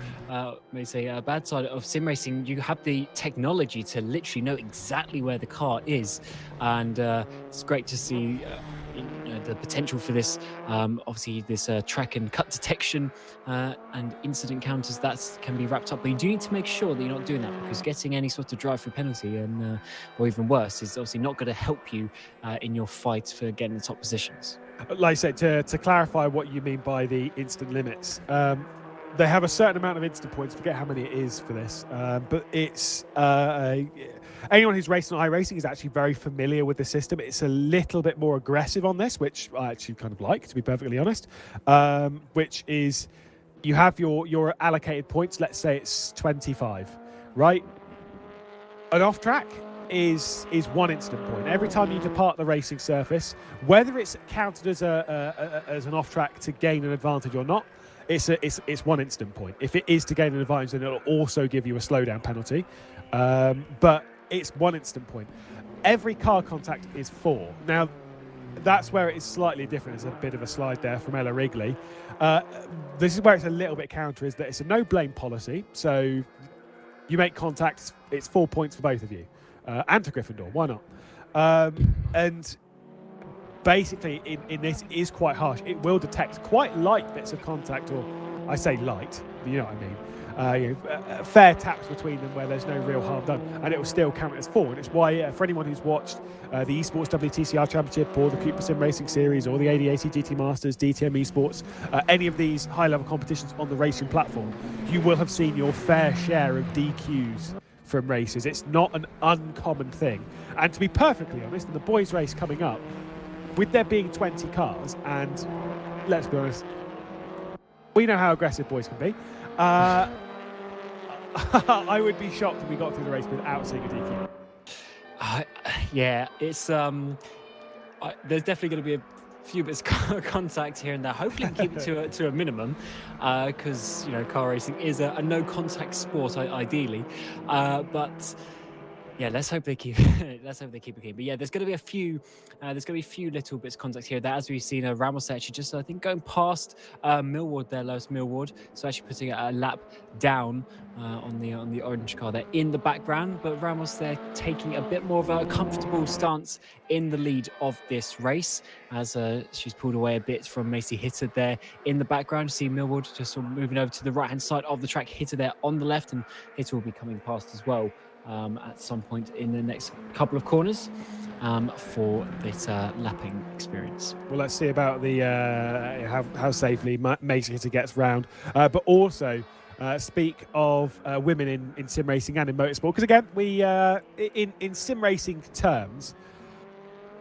may say a bad side of sim racing. You have the technology to literally know exactly where the car is, and it's great to see the potential for this. Obviously, this track and cut detection and incident counters that can be wrapped up, but you do need to make sure that you're not doing that, because getting any sort of drive-through penalty, and or even worse, is obviously not going to help you in your fight for getting the top positions. Like I said, to clarify what you mean by the instant limits, they have a certain amount of instant points. Forget how many it is for this, but it's anyone who's raced on iRacing is actually very familiar with the system. It's a little bit more aggressive on this, which I actually kind of like, to be perfectly honest. Which is, you have your allocated points. Let's say it's 25, right? An off track is 1 instant point every time you depart the racing surface, whether it's counted as an off track to gain an advantage or not. It's 1 instant point. If it is to gain an advantage, then it'll also give you a slowdown penalty, but it's 1 instant point. Every car contact is 4. Now that's where it is slightly different. There's a bit of a slide there from Ella Wrigley. This is where it's a little bit counter, is that it's a no blame policy, so you make contact, it's 4 points for both of you. And to Gryffindor, why not? And basically, in this, it is quite harsh. It will detect quite light bits of contact, or I say light, but you know what I mean. Fair taps between them where there's no real harm done, and it will still count as 4. And it's why, for anyone who's watched the Esports WTCR Championship, or the ROKiT Sim Racing Series, or the ADAC GT Masters, DTM Esports, any of these high-level competitions on the racing platform, you will have seen your fair share of DQs from races. It's not an uncommon thing. And to be perfectly honest, in the boys' race coming up, with there being 20 cars, and let's be honest, we know how aggressive boys can be, I would be shocked if we got through the race without seeing a DQ. Yeah, it's there's definitely going to be a few bits of contact here and there. Hopefully we can keep it to a minimum, because car racing is a no contact sport ideally, but yeah, let's hope they keep it clean. But yeah, there's going to be a few little bits of contact here. That, as we've seen, Ramos actually just, I think, going past Millward there, Lewis Millward. So actually putting a lap down on the orange car there in the background. But Ramos there taking a bit more of a comfortable stance in the lead of this race, as she's pulled away a bit from Macy Hitter there in the background. You see Millward just sort of moving over to the right hand side of the track. Hitter there on the left, and Hitter will be coming past as well at some point in the next couple of corners for this lapping experience. Well, let's see about the how safely Macy Hitter gets round, but also speak of women in sim racing and in motorsport, because again, we in sim racing terms,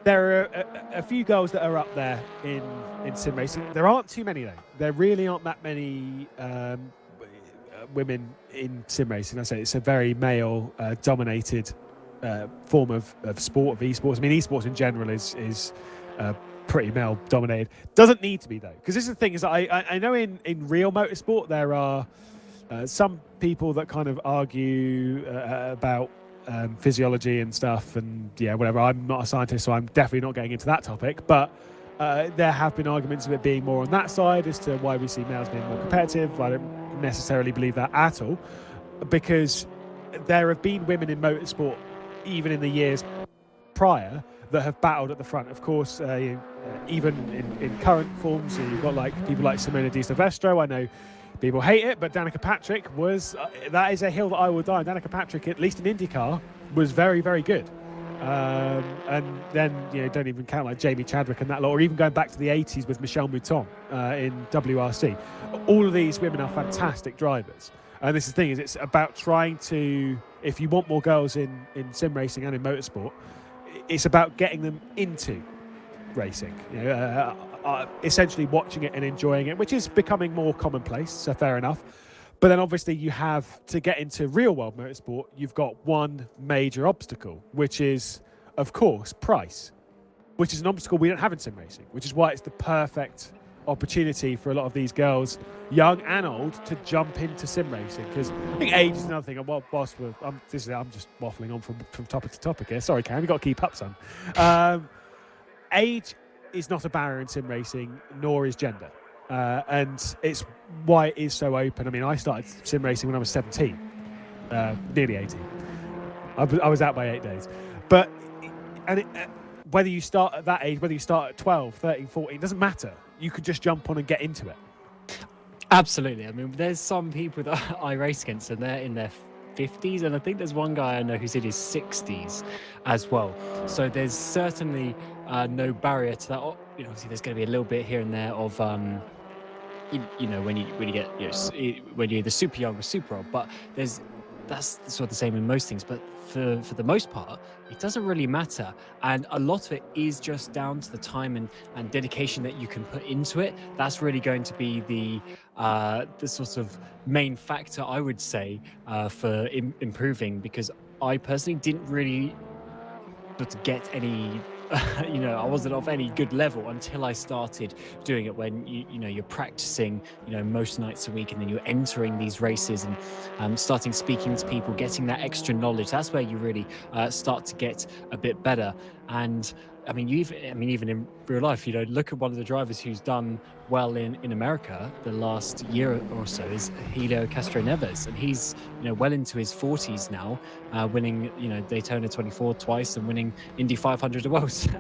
there are a few girls that are up there in sim racing. There aren't too many though. There really aren't that many women in sim racing. I say it's a very male dominated form of sport, of esports. I mean, esports in general is pretty male dominated. Doesn't need to be though, because this is the thing, is I know in real motorsport there are some people that kind of argue about physiology and stuff, and yeah, whatever. I'm not a scientist, so I'm definitely not getting into that topic, but there have been arguments of it being more on that side as to why we see males being more competitive. I don't necessarily believe that at all, because there have been women in motorsport even in the years prior that have battled at the front. Of course, even in current forms, you've got people like Simona Di Silvestro. I know people hate it, but Danica Patrick was that is a hill that I will die on. Danica Patrick, at least in IndyCar, was very, very good. And then don't even count like Jamie Chadwick and that lot, or even going back to the 80s with Michelle Mouton in WRC. All of these women are fantastic drivers, And this is the thing, is it's about trying to, if you want more girls in sim racing and in motorsport, it's about getting them into racing, essentially watching it and enjoying it, which is becoming more commonplace, so fair enough. But then obviously you have to get into real world motorsport, you've got one major obstacle, which is, of course, price, which is an obstacle we don't have in sim racing, which is why it's the perfect opportunity for a lot of these girls, young and old, to jump into sim racing. Because I think age is another thing. And whilst I'm just waffling on from topic to topic here. Sorry, Cam, you've got to keep up, son. Age is not a barrier in sim racing, nor is gender. And it's why it is so open. I mean, I started sim racing when I was 17, nearly 18. I was out by 8 days. But whether you start at that age, whether you start at 12, 13, 14, it doesn't matter. You could just jump on and get into it. Absolutely. I mean, there's some people that I race against and they're in their 50s, and I think there's one guy I know who's in his 60s as well. So there's certainly no barrier to that. Obviously there's going to be a little bit here and there of when you get when you're either super young or super old, but that's sort of the same in most things. But for the most part, it doesn't really matter, and a lot of it is just down to the time and dedication that you can put into it. That's really going to be the sort of main factor, I would say, for improving, because I personally didn't really get any I wasn't of any good level until I started doing it, when you're practicing most nights a week, and then you're entering these races and starting speaking to people, getting that extra knowledge. That's where you really start to get a bit better. And I mean, even in real life, look at one of the drivers who's done well in America the last year or so is Helio Castro-Neves, and he's well into his 40s now, winning Daytona 24 twice and winning Indy 500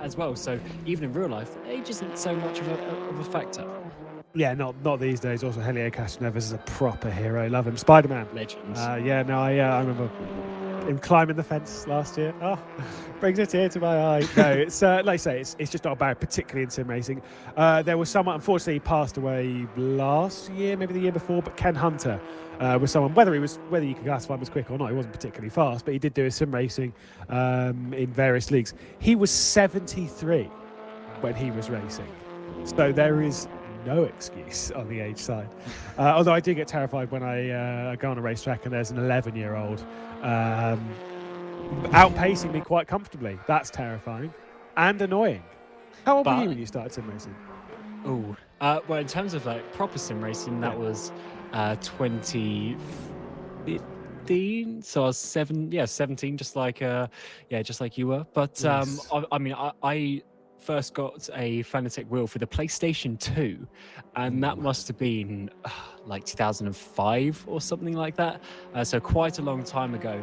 as well. So even in real life, age isn't so much of a factor. Yeah, not these days. Also, Helio Castro-Neves is a proper hero. Love him. Spider-Man. Legends. I remember him climbing the fence last year. Oh, brings a tear to my eye. No, it's like I say, it's just not about, particularly in sim racing. There was someone, unfortunately, he passed away last year, maybe the year before, but Ken Hunter was someone, whether you could classify him as quick or not, he wasn't particularly fast, but he did do his sim racing in various leagues. He was 73 when he was racing. So there is no excuse on the age side. Although I do get terrified when I go on a racetrack and there's an 11-year-old outpacing me quite comfortably. That's terrifying and annoying. How old were you when you started sim racing? Well, in terms of like proper sim racing, that was 2015. So I was 17, just like you were. But Yes. I first got a Fanatec wheel for the PlayStation 2, and that must have been like 2005 or something like that. So quite a long time ago,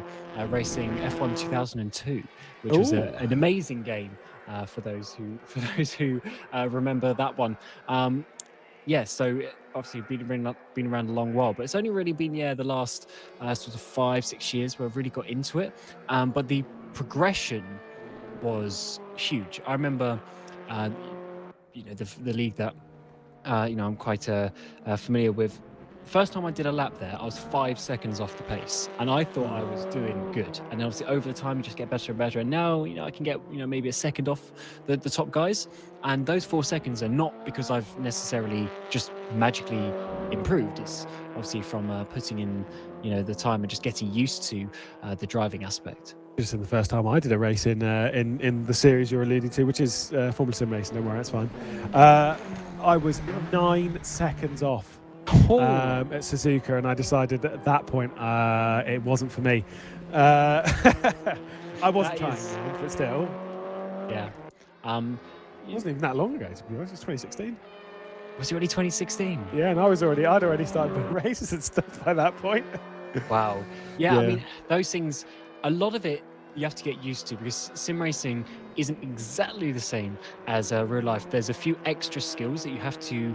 racing F1 2002, which was an amazing game for those who remember that one. So obviously been around a long while, but it's only really been the last sort of 5-6 years where I've really got into it. But the progression was huge. I remember, the league that I'm quite familiar with. First time I did a lap there, I was 5 seconds off the pace, and I thought I was doing good. And obviously over the time, you just get better and better. And now, I can get maybe a second off the top guys. And those 4 seconds are not because I've necessarily just magically improved. It's obviously from putting in the time and just getting used to the driving aspect. Just in the first time I did a race in the series you're alluding to, which is Formula Sim Racing. Don't worry, that's fine. I was 9 seconds off at Suzuka, and I decided that at that point it wasn't for me. I wasn't trying, but still. Yeah. It wasn't even that long ago, to be honest. It was 2016. Was it already 2016? Yeah, and I'd already started doing races and stuff by that point. Wow. Yeah, I mean, those things, a lot of it you have to get used to, because sim racing isn't exactly the same as real life. There's a few extra skills that you have to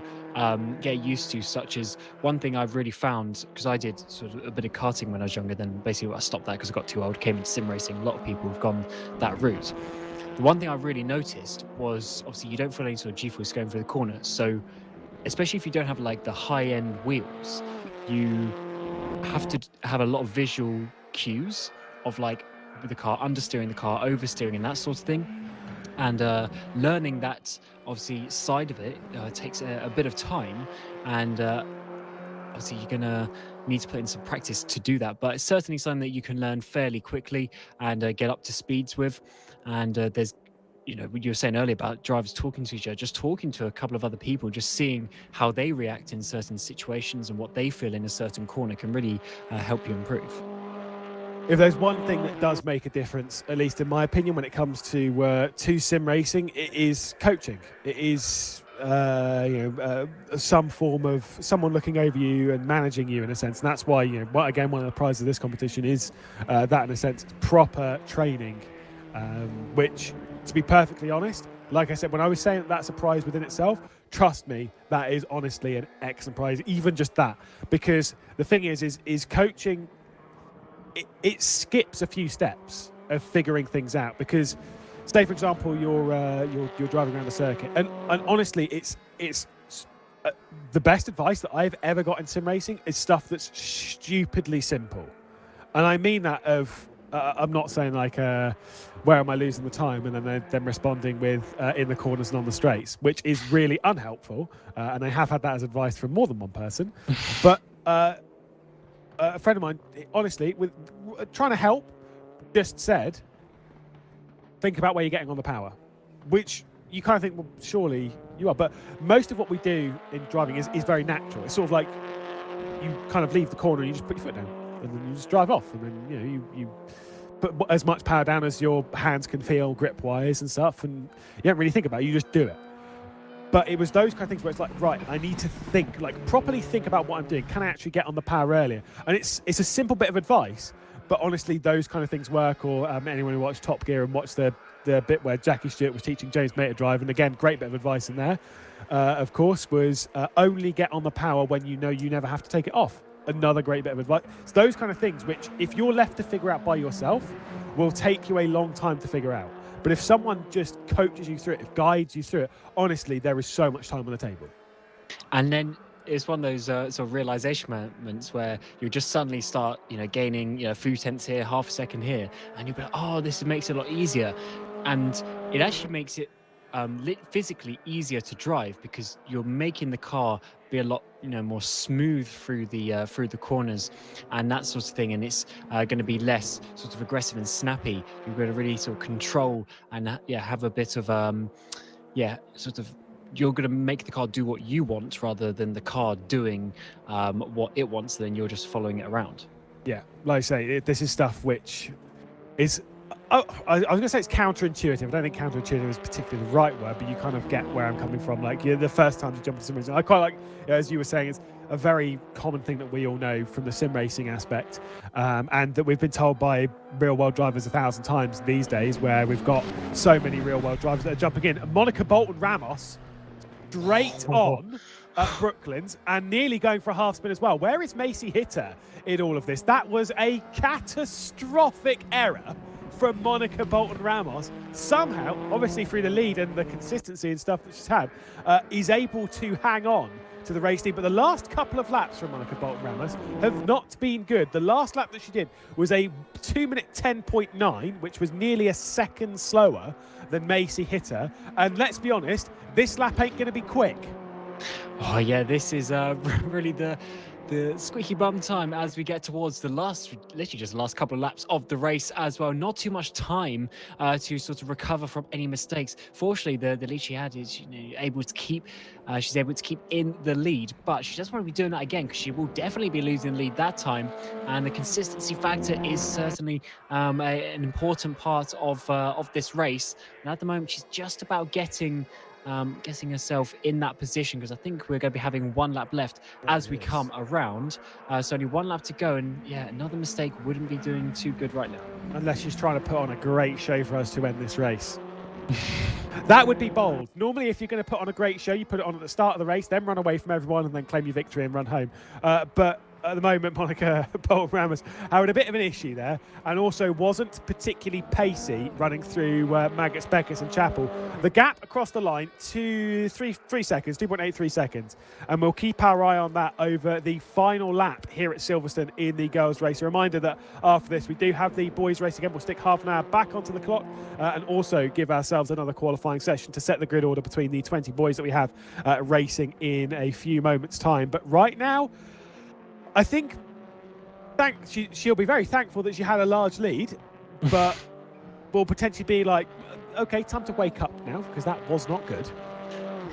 get used to, such as one thing I've really found, because I did sort of a bit of karting when I was younger, then basically I stopped that because I got too old, came into sim racing. A lot of people have gone that route. The one thing I really noticed was, obviously you don't feel any sort of G-force going through the corners, so especially if you don't have like the high-end wheels, you have to have a lot of visual cues of like with the car, understeering the car, oversteering, and that sort of thing. And learning that obviously side of it takes a bit of time, and obviously you're gonna need to put in some practice to do that. But it's certainly something that you can learn fairly quickly and get up to speeds with. And there's, you know, what you were saying earlier about drivers talking to each other, just talking to a couple of other people, just seeing how they react in certain situations and what they feel in a certain corner can really help you improve. If there's one thing that does make a difference, at least in my opinion, when it comes to sim racing, it is coaching. It is some form of someone looking over you and managing you in a sense. And that's why, again, one of the prizes of this competition is that, in a sense, proper training, which, to be perfectly honest, like I said, when I was saying that that's a prize within itself, trust me, that is honestly an excellent prize, even just that. Because the thing is coaching, it skips a few steps of figuring things out. Because, say for example, you're driving around a circuit, and honestly, it's the best advice that I've ever got in sim racing is stuff that's stupidly simple, and I mean that of I'm not saying like where am I losing the time, and then them responding with in the corners and on the straights, which is really unhelpful, and I have had that as advice from more than one person, but. A friend of mine, honestly, with trying to help, just said, think about where you're getting on the power, which you kind of think, well, surely you are. But most of what we do in driving is very natural. It's sort of like you kind of leave the corner and you just put your foot down and then you just drive off. And then, you put as much power down as your hands can feel grip-wise and stuff. And you don't really think about it. You just do it. But it was those kind of things where it's like, right, I need to think, like properly think about what I'm doing. Can I actually get on the power earlier? And it's a simple bit of advice, but honestly, those kind of things work. Or anyone who watched Top Gear and watched the bit where Jackie Stewart was teaching James May to drive, and again, great bit of advice in there, of course, was only get on the power when you know you never have to take it off. Another great bit of advice. It's those kind of things which, if you're left to figure out by yourself, will take you a long time to figure out. But if someone just coaches you through it, guides you through it, honestly, there is so much time on the table. And then it's one of those sort of realization moments where you just suddenly start, gaining, a few tenths here, half a second here, and you'll be like, oh, this makes it a lot easier. And it actually makes it physically easier to drive because you're making the car be a lot more smooth through the corners and that sort of thing, and it's going to be less sort of aggressive and snappy. You're going to really sort of control and have a bit of you're going to make the car do what you want rather than the car doing what it wants, then you're just following it around. Yeah, like I say, this is stuff which is I was going to say it's counterintuitive. I don't think counterintuitive is particularly the right word, but you kind of get where I'm coming from. Like, the first time you jump into sim racing, I quite like, as you were saying, it's a very common thing that we all know from the sim racing aspect, and that we've been told by real world drivers 1,000 times these days, where we've got so many real world drivers that are jumping in. Monica Bolton Ramos straight on at Brooklands and nearly going for a half spin as well. Where is Macy Hitter in all of this? That was a catastrophic error from Monica Bolton Ramos. Somehow, obviously through the lead and the consistency and stuff that she's had, is able to hang on to the race lead. But the last couple of laps from Monica Bolton Ramos have not been good. The last lap that she did was a 2-minute 10.9, which was nearly a second slower than Macy Hitter. And let's be honest, this lap ain't going to be quick. Oh yeah, this is really the squeaky bum time as we get towards the literally just the last couple of laps of the race as well. Not too much time to sort of recover from any mistakes. Fortunately, the lead she had is able to keep. She's able to keep in the lead, but she doesn't want to be doing that again because she will definitely be losing the lead that time. And the consistency factor is certainly an important part of this race. And at the moment, she's just about getting herself in that position, because I think we're going to be having one lap left as we come around. So only one lap to go, and another mistake wouldn't be doing too good right now. Unless she's trying to put on a great show for us to end this race. That would be bold. Normally, if you're going to put on a great show, you put it on at the start of the race, then run away from everyone and then claim your victory and run home. But at the moment, Monica Bolton-Ramos having a bit of an issue there, and also wasn't particularly pacy running through Maggots, Beckett and Chapel. The gap across the line, 3 seconds, 2.83 seconds, and we'll keep our eye on that over the final lap here at Silverstone in the girls' race. A reminder that after this, we do have the boys' race again. We'll stick half an hour back onto the clock and also give ourselves another qualifying session to set the grid order between the 20 boys that we have racing in a few moments' time. But right now, I think she'll be very thankful that she had a large lead, but will potentially be like, okay, time to wake up now, because that was not good.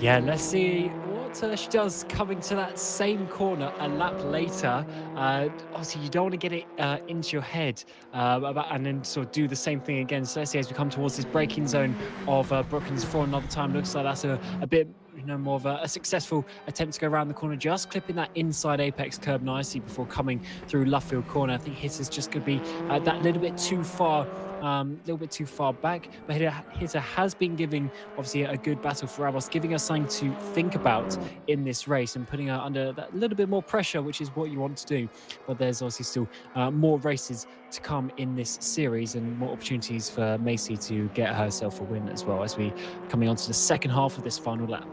Yeah, let's see what she does coming to that same corner a lap later. Obviously, you don't want to get it into your head and then sort of do the same thing again. So let's see, as we come towards this braking zone of Brooklands for another time, looks like that's a bit more of a successful attempt to go around the corner, just clipping that inside apex curb nicely before coming through Luffield corner. I think Hitter's just going to be that little bit too far back, but Hitter has been giving obviously a good battle for Ramos, giving us something to think about in this race and putting her under that little bit more pressure, which is what you want to do. But there's obviously still more races to come in this series and more opportunities for Macy to get herself a win as well, as we coming on to the second half of this final lap.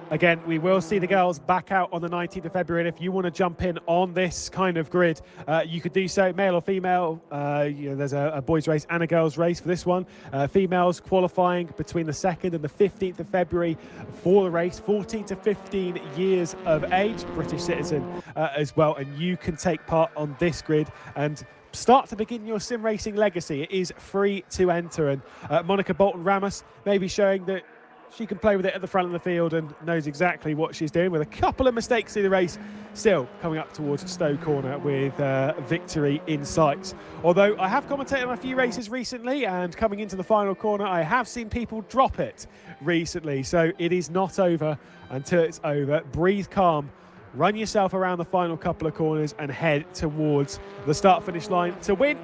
Again, we will see the girls back out on the 19th of February, and if you want to jump in on this kind of grid, you could do so, male or female. There's a boys race and a girls race for this one. Females qualifying between the 2nd and the 15th of February for the race, 14 to 15 years of age, British citizen as well, and you can take part on this grid and start to begin your sim racing legacy. It is free to enter, and Monica Bolton-Ramos may be showing that she can play with it at the front of the field and knows exactly what she's doing, with a couple of mistakes in the race, still coming up towards Stowe Corner with victory in sight. Although I have commentated on a few races recently, and coming into the final corner, I have seen people drop it recently. So it is not over until it's over. Breathe calm, run yourself around the final couple of corners and head towards the start-finish line to win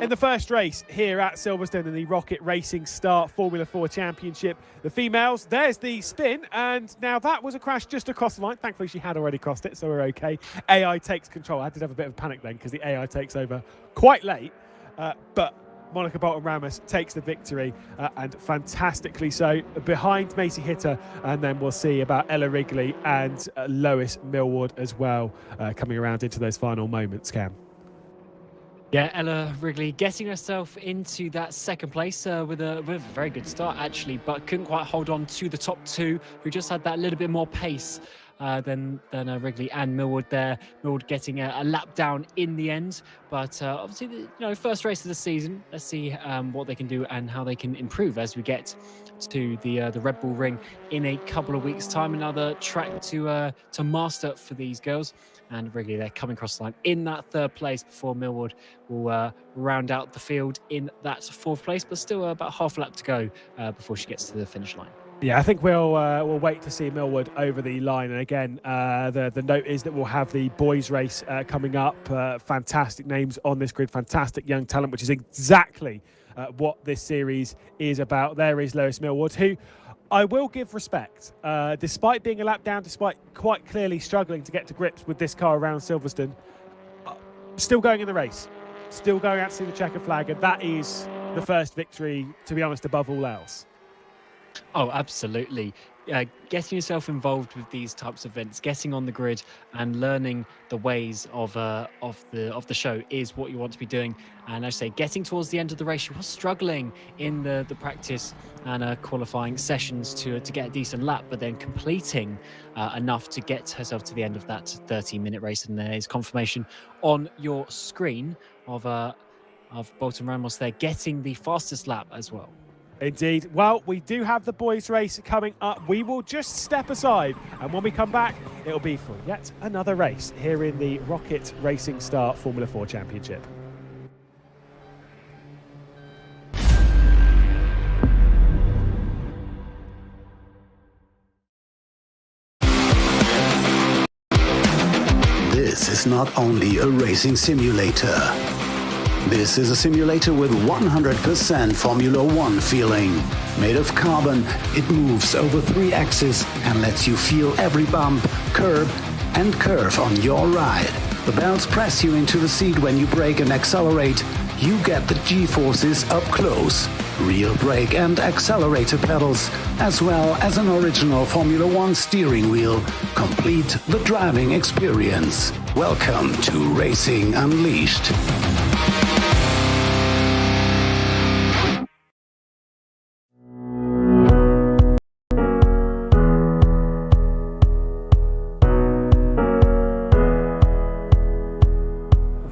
in the first race here at Silverstone in the ROKiT Racing Star Formula 4 Championship. The females, there's the spin, and now that was a crash just across the line. Thankfully, she had already crossed it, so we're okay. AI takes control. I did have a bit of a panic then because the AI takes over quite late, but Monica Bolton-Ramos takes the victory, and fantastically so, behind Macy Hitter, and then we'll see about Ella Wrigley and Lois Millward as well, coming around into those final moments, Cam. Yeah, Ella Wrigley getting herself into that second place with a very good start, actually, but couldn't quite hold on to the top two, who just had that little bit more pace than Wrigley and Millward there. Millward getting a lap down in the end, but obviously, first race of the season. Let's see what they can do and how they can improve as we get to the Red Bull Ring in a couple of weeks' time. Another track to master for these girls. And Wrigley, they're coming across the line in that third place before Millward will round out the field in that fourth place, but still about half a lap to go before she gets to the finish line. Yeah, I think we'll wait to see Millward over the line. And again, the note is that we'll have the boys race coming up. Fantastic names on this grid, fantastic young talent, which is exactly what this series is about. There is Lois Millward, who I will give respect, despite being a lap down, despite quite clearly struggling to get to grips with this car around Silverstone, still going in the race, still going out to see the checkered flag, and that is the first victory, to be honest, above all else. Oh, absolutely. Getting yourself involved with these types of events, getting on the grid and learning the ways of the show is what you want to be doing. And as I say, getting towards the end of the race, she was struggling in the practice and qualifying sessions to get a decent lap, but then completing enough to get herself to the end of that 30-minute race. And there is confirmation on your screen of Bolton-Ramos there getting the fastest lap as well. Indeed. Well, we do have the boys race coming up. We will just step aside, and when we come back, it'll be for yet another race here in the ROKiT Racing Star Formula 4 Championship. This is not only a racing simulator. This is a simulator with 100% Formula 1 feeling. Made of carbon, it moves over 3 axes and lets you feel every bump, curb and curve on your ride. The belts press you into the seat when you brake and accelerate. You get the G-forces up close. Real brake and accelerator pedals, as well as an original Formula One steering wheel, complete the driving experience. Welcome to Racing Unleashed.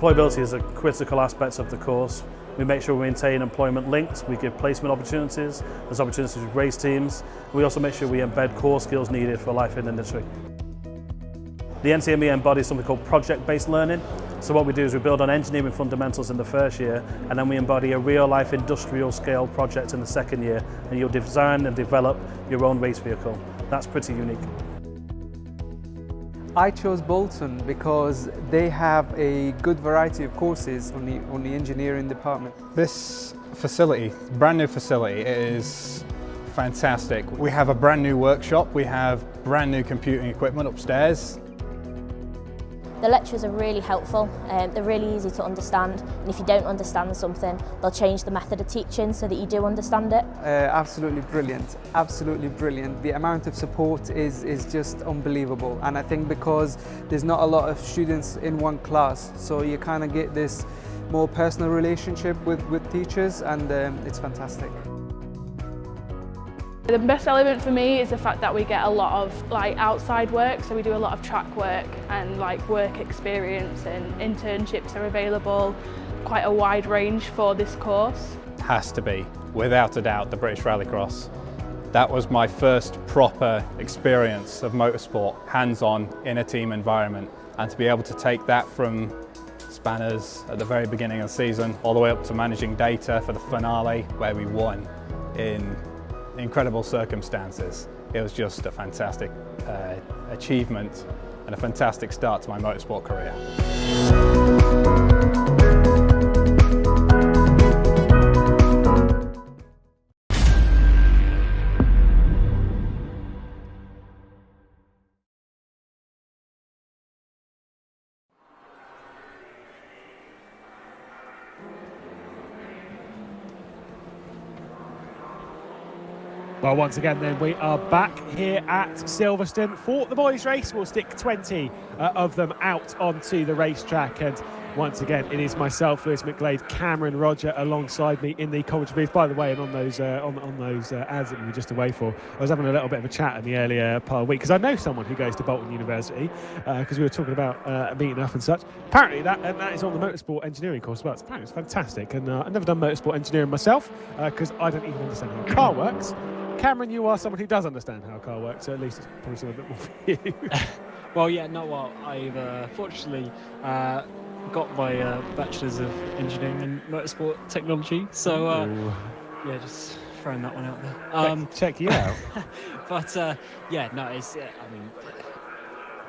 Employability is a critical aspect of the course. We make sure we maintain employment links, we give placement opportunities, there's opportunities with race teams. We also make sure we embed core skills needed for life in the industry. The NCME embodies something called project-based learning. So what we do is we build on engineering fundamentals in the first year, and then we embody a real-life industrial scale project in the second year, and you'll design and develop your own race vehicle. That's pretty unique. I chose Bolton because they have a good variety of courses on the engineering department. This facility, brand new facility, is fantastic. We have a brand new workshop, we have brand new computing equipment upstairs. The lectures are really helpful, they're really easy to understand, and if you don't understand something, they'll change the method of teaching so that you do understand it. Absolutely brilliant, absolutely brilliant. The amount of support is just unbelievable, and I think because there's not a lot of students in one class, so you kind of get this more personal relationship with teachers, and it's fantastic. The best element for me is the fact that we get a lot of outside work, so we do a lot of track work and work experience, and internships are available, quite a wide range for this course. Has to be, without a doubt, the British Rallycross. That was my first proper experience of motorsport, hands-on in a team environment, and to be able to take that from spanners at the very beginning of the season all the way up to managing data for the finale where we won in incredible circumstances. It was just a fantastic achievement and a fantastic start to my motorsport career. Well, once again, then we are back here at Silverstone for the boys' race. We'll stick 20 of them out onto the racetrack, and once again, it is myself, Lewis McGlade, Cameron, Rodger alongside me in the commentary booth. By the way, and on those ads that we were just away for, I was having a little bit of a chat in the earlier part of the week because I know someone who goes to Bolton University because we were talking about meeting up and such. Apparently, that is on the motorsport engineering course as well. Apparently, it's fantastic, and I've never done motorsport engineering myself because I don't even understand how a car works. Cameron, you are someone who does understand how a car works, so at least it's probably something a bit more for you. Well, yeah, no, well, I've fortunately got my Bachelor's of Engineering in Motorsport Technology, so yeah, just throwing that one out there. Check you out. But yeah, no, it's, I mean,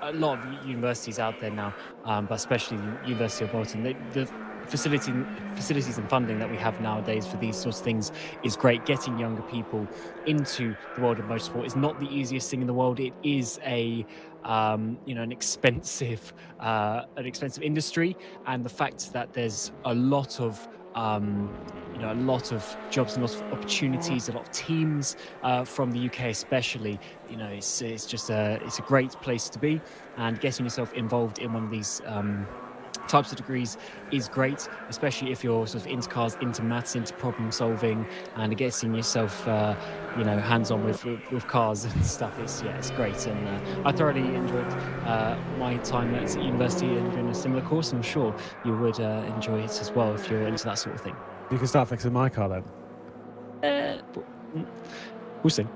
a lot of universities out there now, but especially the University of Bolton, the facilities and funding that we have nowadays for these sorts of things is great. Getting younger people into the world of motorsport is not the easiest thing in the world. It is a an expensive industry, and the fact that there's a lot of a lot of jobs and lots of opportunities, a lot of teams from the UK especially, it's just it's a great place to be, and getting yourself involved in one of these types of degrees is great, especially if you're sort of into cars, into maths, into problem solving, and getting yourself hands-on with cars and stuff. It's great, and I thoroughly enjoyed my time at university and doing a similar course, and I'm sure you would enjoy it as well if you're into that sort of thing. You can start fixing my car then. We'll see.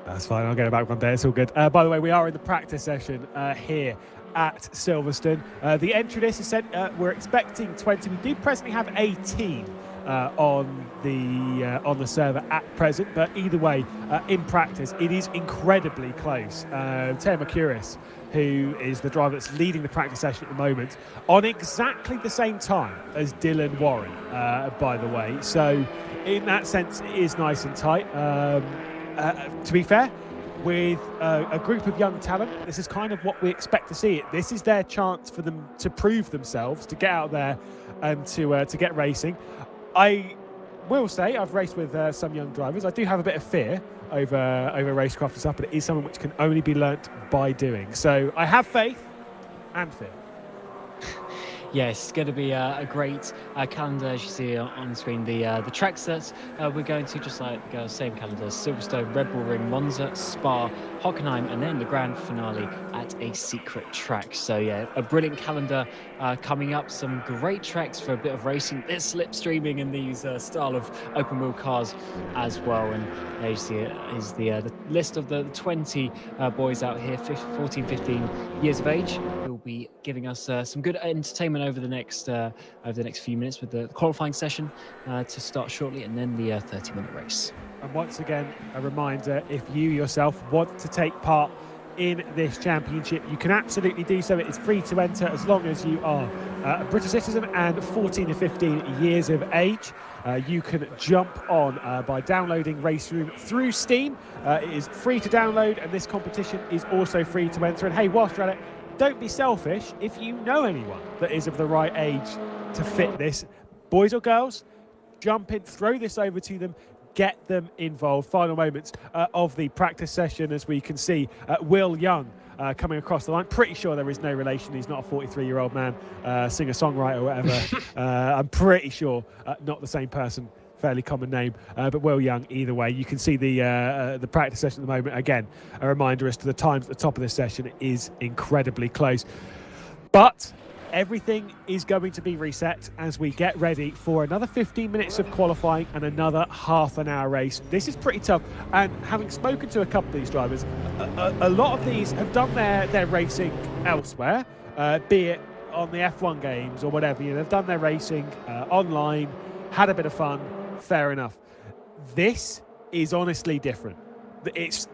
That's fine, I'll get it back one day, it's all good. By the way, we are in the practice session here at Silverstone. The entry list is said we're expecting 20. We do presently have 18 on the server at present, but either way, in practice, it is incredibly close. Teo Mercurius, who is the driver that's leading the practice session at the moment, on exactly the same time as Dylan Warren, by the way. So in that sense, it is nice and tight. To be fair, with a group of young talent. This is kind of what we expect to see. This is their chance for them to prove themselves, to get out there and to get racing. I will say I've raced with some young drivers. I do have a bit of fear over racecraft and stuff, but it is something which can only be learnt by doing. So I have faith and fear. Yes, it's going to be a great calendar, as you see on screen. The tracks that we're going to, just like the same calendar: Silverstone, Red Bull Ring, Monza, Spa, Hockenheim, and then the grand finale at a secret track. So yeah, a brilliant calendar coming up. Some great tracks for a bit of racing. There's slipstreaming in these style of open wheel cars as well. And there you see it is the list of the 20 boys out here, 14, 15 years of age, who will be giving us some good entertainment over the next few minutes, with the qualifying session to start shortly, and then the 30-minute race. And once again, a reminder, if you yourself want to take part in this championship, you can absolutely do so. It is free to enter as long as you are a British citizen and 14 to 15 years of age. You can jump on by downloading RaceRoom through Steam. It is free to download, and this competition is also free to enter. And hey, whilst you're at it, don't be selfish. If you know anyone that is of the right age to fit this, boys or girls, jump in, throw this over to them, get them involved. Final moments of the practice session, as we can see Will Young coming across the line. Pretty sure there is no relation. He's not a 43-year-old man, singer-songwriter or whatever. I'm pretty sure not the same person. Fairly common name, but Will Young either way. You can see the practice session at the moment. Again, a reminder as to the times at the top of this session is incredibly close. But everything is going to be reset as we get ready for another 15 minutes of qualifying and another half-an-hour race. This is pretty tough, and having spoken to a couple of these drivers, a lot of these have done their racing elsewhere, be it on the F1 games or whatever. You know, they've done their racing online, had a bit of fun. Fair enough. This is honestly different.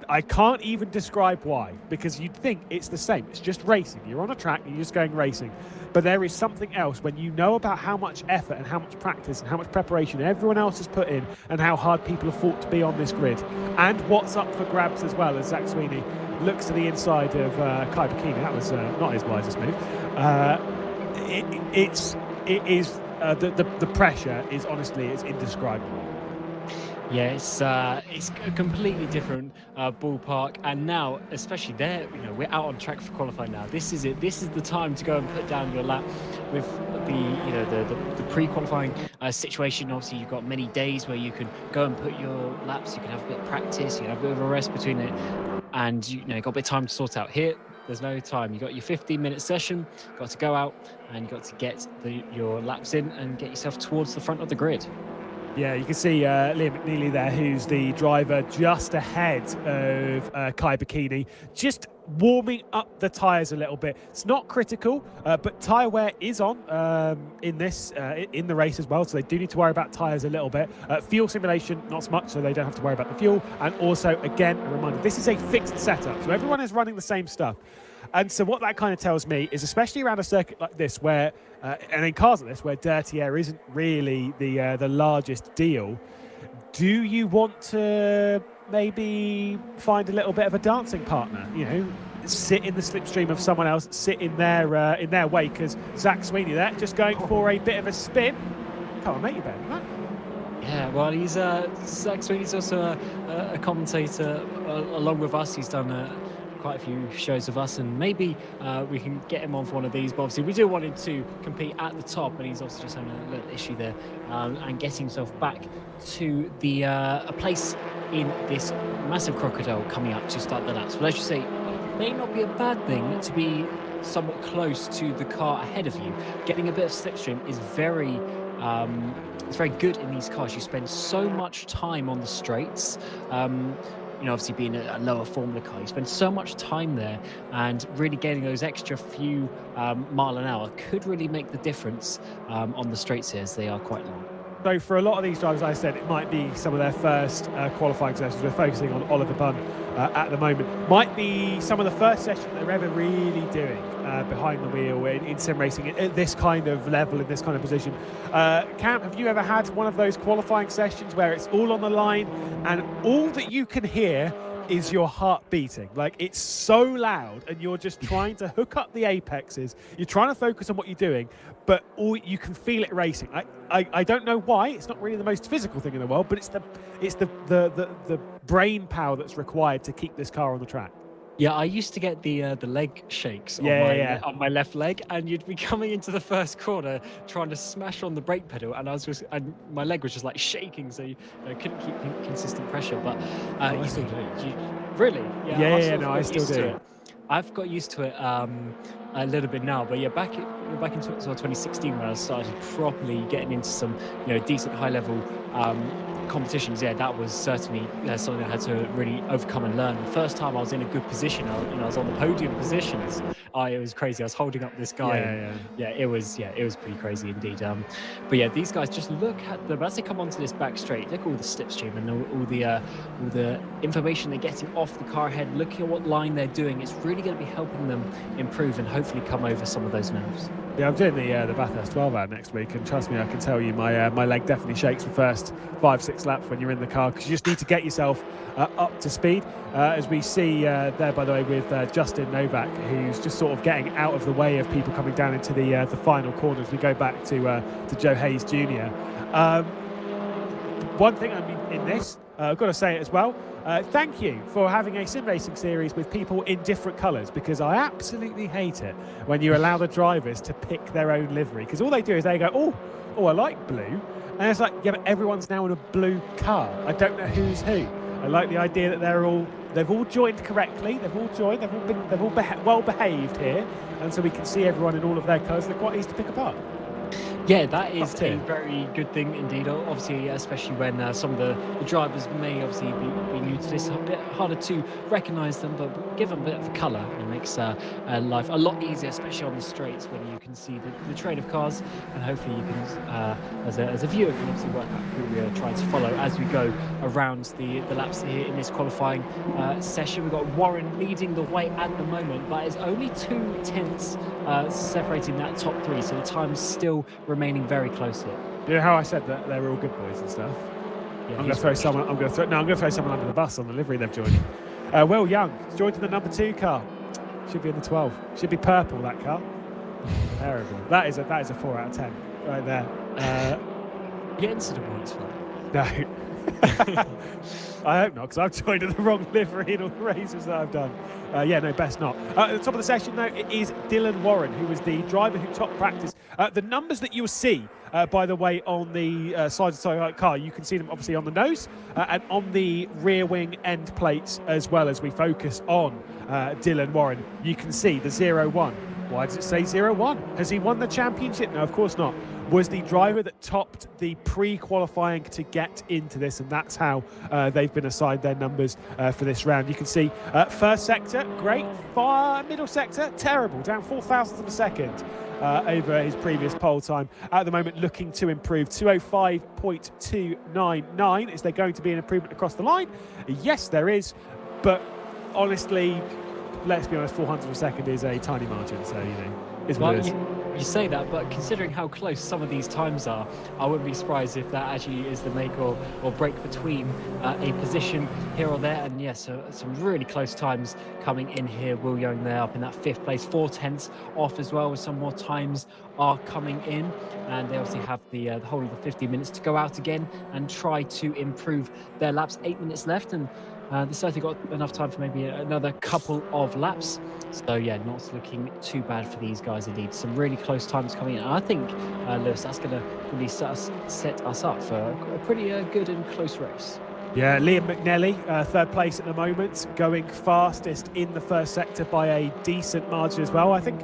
I can't even describe why, because you'd think it's the same. It's just racing. You're on a track and you're just going racing. But there is something else when you know about how much effort and how much practice and how much preparation everyone else has put in, and how hard people have fought to be on this grid, and what's up for grabs as well, as Zach Sweeney looks to the inside of Kai Bikini. That was not his wisest move. The pressure is honestly, it's indescribable. Yeah, it's a completely different ballpark, and now, especially there, you know, we're out on track for qualifying now. This is it. This is the time to go and put down your lap with the pre-qualifying situation. Obviously, you've got many days where you can go and put your laps. You can have a bit of practice. You can have a bit of a rest between it, and you've got a bit of time to sort out. Here, there's no time. You've got your 15-minute session. You've got to go out and you've got to get your laps in and get yourself towards the front of the grid. Yeah, you can see Liam McNeely there, who's the driver just ahead of Kai Bikini, just warming up the tyres a little bit. It's not critical, but tyre wear is on in the race as well, so they do need to worry about tyres a little bit. Fuel simulation, not so much, so they don't have to worry about the fuel. And also, again, a reminder, this is a fixed setup, so everyone is running the same stuff. And so what that kind of tells me is, especially around a circuit like this, where and in cars like this, where dirty air isn't really the largest deal, do you want to maybe find a little bit of a dancing partner? You know, sit in the slipstream of someone else, sit in their wake, because Zach Sweeney there just going for a bit of a spin. Come on, mate, you better than that. Yeah, well, he's Zach Sweeney's also a commentator along with us. He's done quite a few shows of us, and maybe we can get him on for one of these, but obviously we do want him to compete at the top, and he's obviously just having a little issue there, and getting himself back to the a place in this massive crocodile coming up to start the laps. But as you say, it may not be a bad thing to be somewhat close to the car ahead of you. Getting a bit of slipstream is very it's very good in these cars. You spend so much time on the straights. Obviously being a lower Formula car, you spend so much time there, and really getting those extra few mile an hour could really make the difference on the straights here, as they are quite long. So for a lot of these drivers, I said it might be some of their first qualifying sessions. We're focusing on Oliver Bunn at the moment. Might be some of the first sessions they're ever really doing behind the wheel in sim racing at this kind of level, in this kind of position. Cam, have you ever had one of those qualifying sessions where it's all on the line and all that you can hear is your heart beating? Like, it's so loud, and you're just trying to hook up the apexes. You're trying to focus on what you're doing, but all you can feel it racing. I don't know why. It's not really the most physical thing in the world, but it's the brain power that's required to keep this car on the track. Yeah, I used to get the leg shakes on my left leg, and you'd be coming into the first corner trying to smash on the brake pedal, and my leg was just like shaking, so you couldn't keep consistent pressure. But I still do. Really? I still do. I've got used to it a little bit now, but back in 2016 when I started properly getting into some decent high level competitions, that was certainly something I had to really overcome and learn. The first time I was in a good position, I was on the podium positions. It was crazy. I was holding up this guy. It was pretty crazy indeed. But these guys, just look at them as they come onto this back straight. Look at all the slipstream and all the information they're getting off the car head. Looking at what line they're doing, it's really going to be helping them improve and hopefully come over some of those nerves. Yeah, I'm doing the Bathurst 12 hour next week, and trust me, I can tell you my leg definitely shakes the first 5-6 laps when you're in the car, because you just need to get yourself up to speed. As we see there, by the way, with Justin Novak, who's just sort of getting out of the way of people coming down into the final corners. We go back to Joe Hayes Jr. One thing, in this, I've got to say it as well. Thank you for having a sim racing series with people in different colours, because I absolutely hate it when you allow the drivers to pick their own livery, because all they do is they go, oh, I like blue, and it's like, yeah, but everyone's now in a blue car. I don't know who's who. I like the idea that they've all joined correctly. They've all well behaved here, and so we can see everyone in all of their colours. They're quite easy to pick apart. Yeah, that is a very good thing indeed. Obviously, especially when some of the drivers may obviously be new to this, a bit harder to recognise them, but give them a bit of colour. It makes life a lot easier, especially on the straights when you can see the train of cars, and hopefully you can, as a viewer, can obviously work out who we are trying to follow as we go around the laps here in this qualifying session. We've got Warren leading the way at the moment, but it's only 2 tenths separating that top 3, so the time's still remaining very close here. You know how I said that they were all good boys and stuff? Yeah, I'm going to throw someone under the bus on the livery they've joined. Will Young has joined in the number 2 car. Should be in the 12. Should be purple, that car. Terrible. That is a 4 out of 10 right there. Get incident points for that. No. I hope not, because I've joined in the wrong livery in all the races that I've done. Best not. At the top of the session, though, it is Dylan Warren, who was the driver who topped practice. The numbers that you'll see, by the way, on the side car, you can see them obviously on the nose and on the rear wing end plates as well. As we focus on Dylan Warren, you can see the 0-1. Why does it say 0-1? Has he won the championship? No, of course not. Was the driver that topped the pre-qualifying to get into this, and that's how they've been assigned their numbers for this round. You can see first sector, great. Far middle sector, terrible, down 0.004 of a second over his previous pole time. At the moment, looking to improve 205.299. Is there going to be an improvement across the line? Yes, there is, but honestly, let's be honest, 0.04 of a second is a tiny margin, so is what it is. You say that, but considering how close some of these times are, I wouldn't be surprised if that actually is the make or break between a position here or there. And yes, some really close times coming in here. Will Young there up in that 5th place, 4 tenths off as well, with some more times are coming in, and they obviously have the whole of the 50 minutes to go out again and try to improve their laps. 8 minutes left, and they certainly got enough time for maybe another couple of laps. So not looking too bad for these guys indeed. Some really close times coming in. And I think, Lewis, that's going to really set us up for a pretty good and close race. Yeah, Liam McNelly, 3rd place at the moment, going fastest in the first sector by a decent margin as well. I think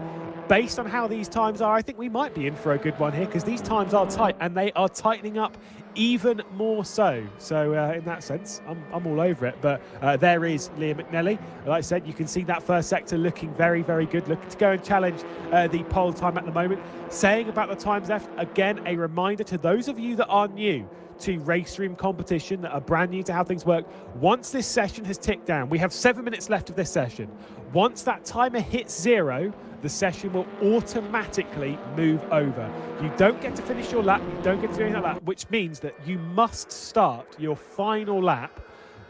based on how these times are, I think we might be in for a good one here, because these times are tight and they are tightening up even more so. So in that sense, I'm all over it. But there is Liam McNelly. Like I said, you can see that first sector looking very, very good, looking to go and challenge the pole time at the moment. Saying about the times left, again, a reminder to those of you that are new to RaceRoom competition, that are brand new to how things work. Once this session has ticked down, we have 7 minutes left of this session. Once that timer hits 0, the session will automatically move over. You don't get to finish your lap, you don't get to do anything like that, which means that you must start your final lap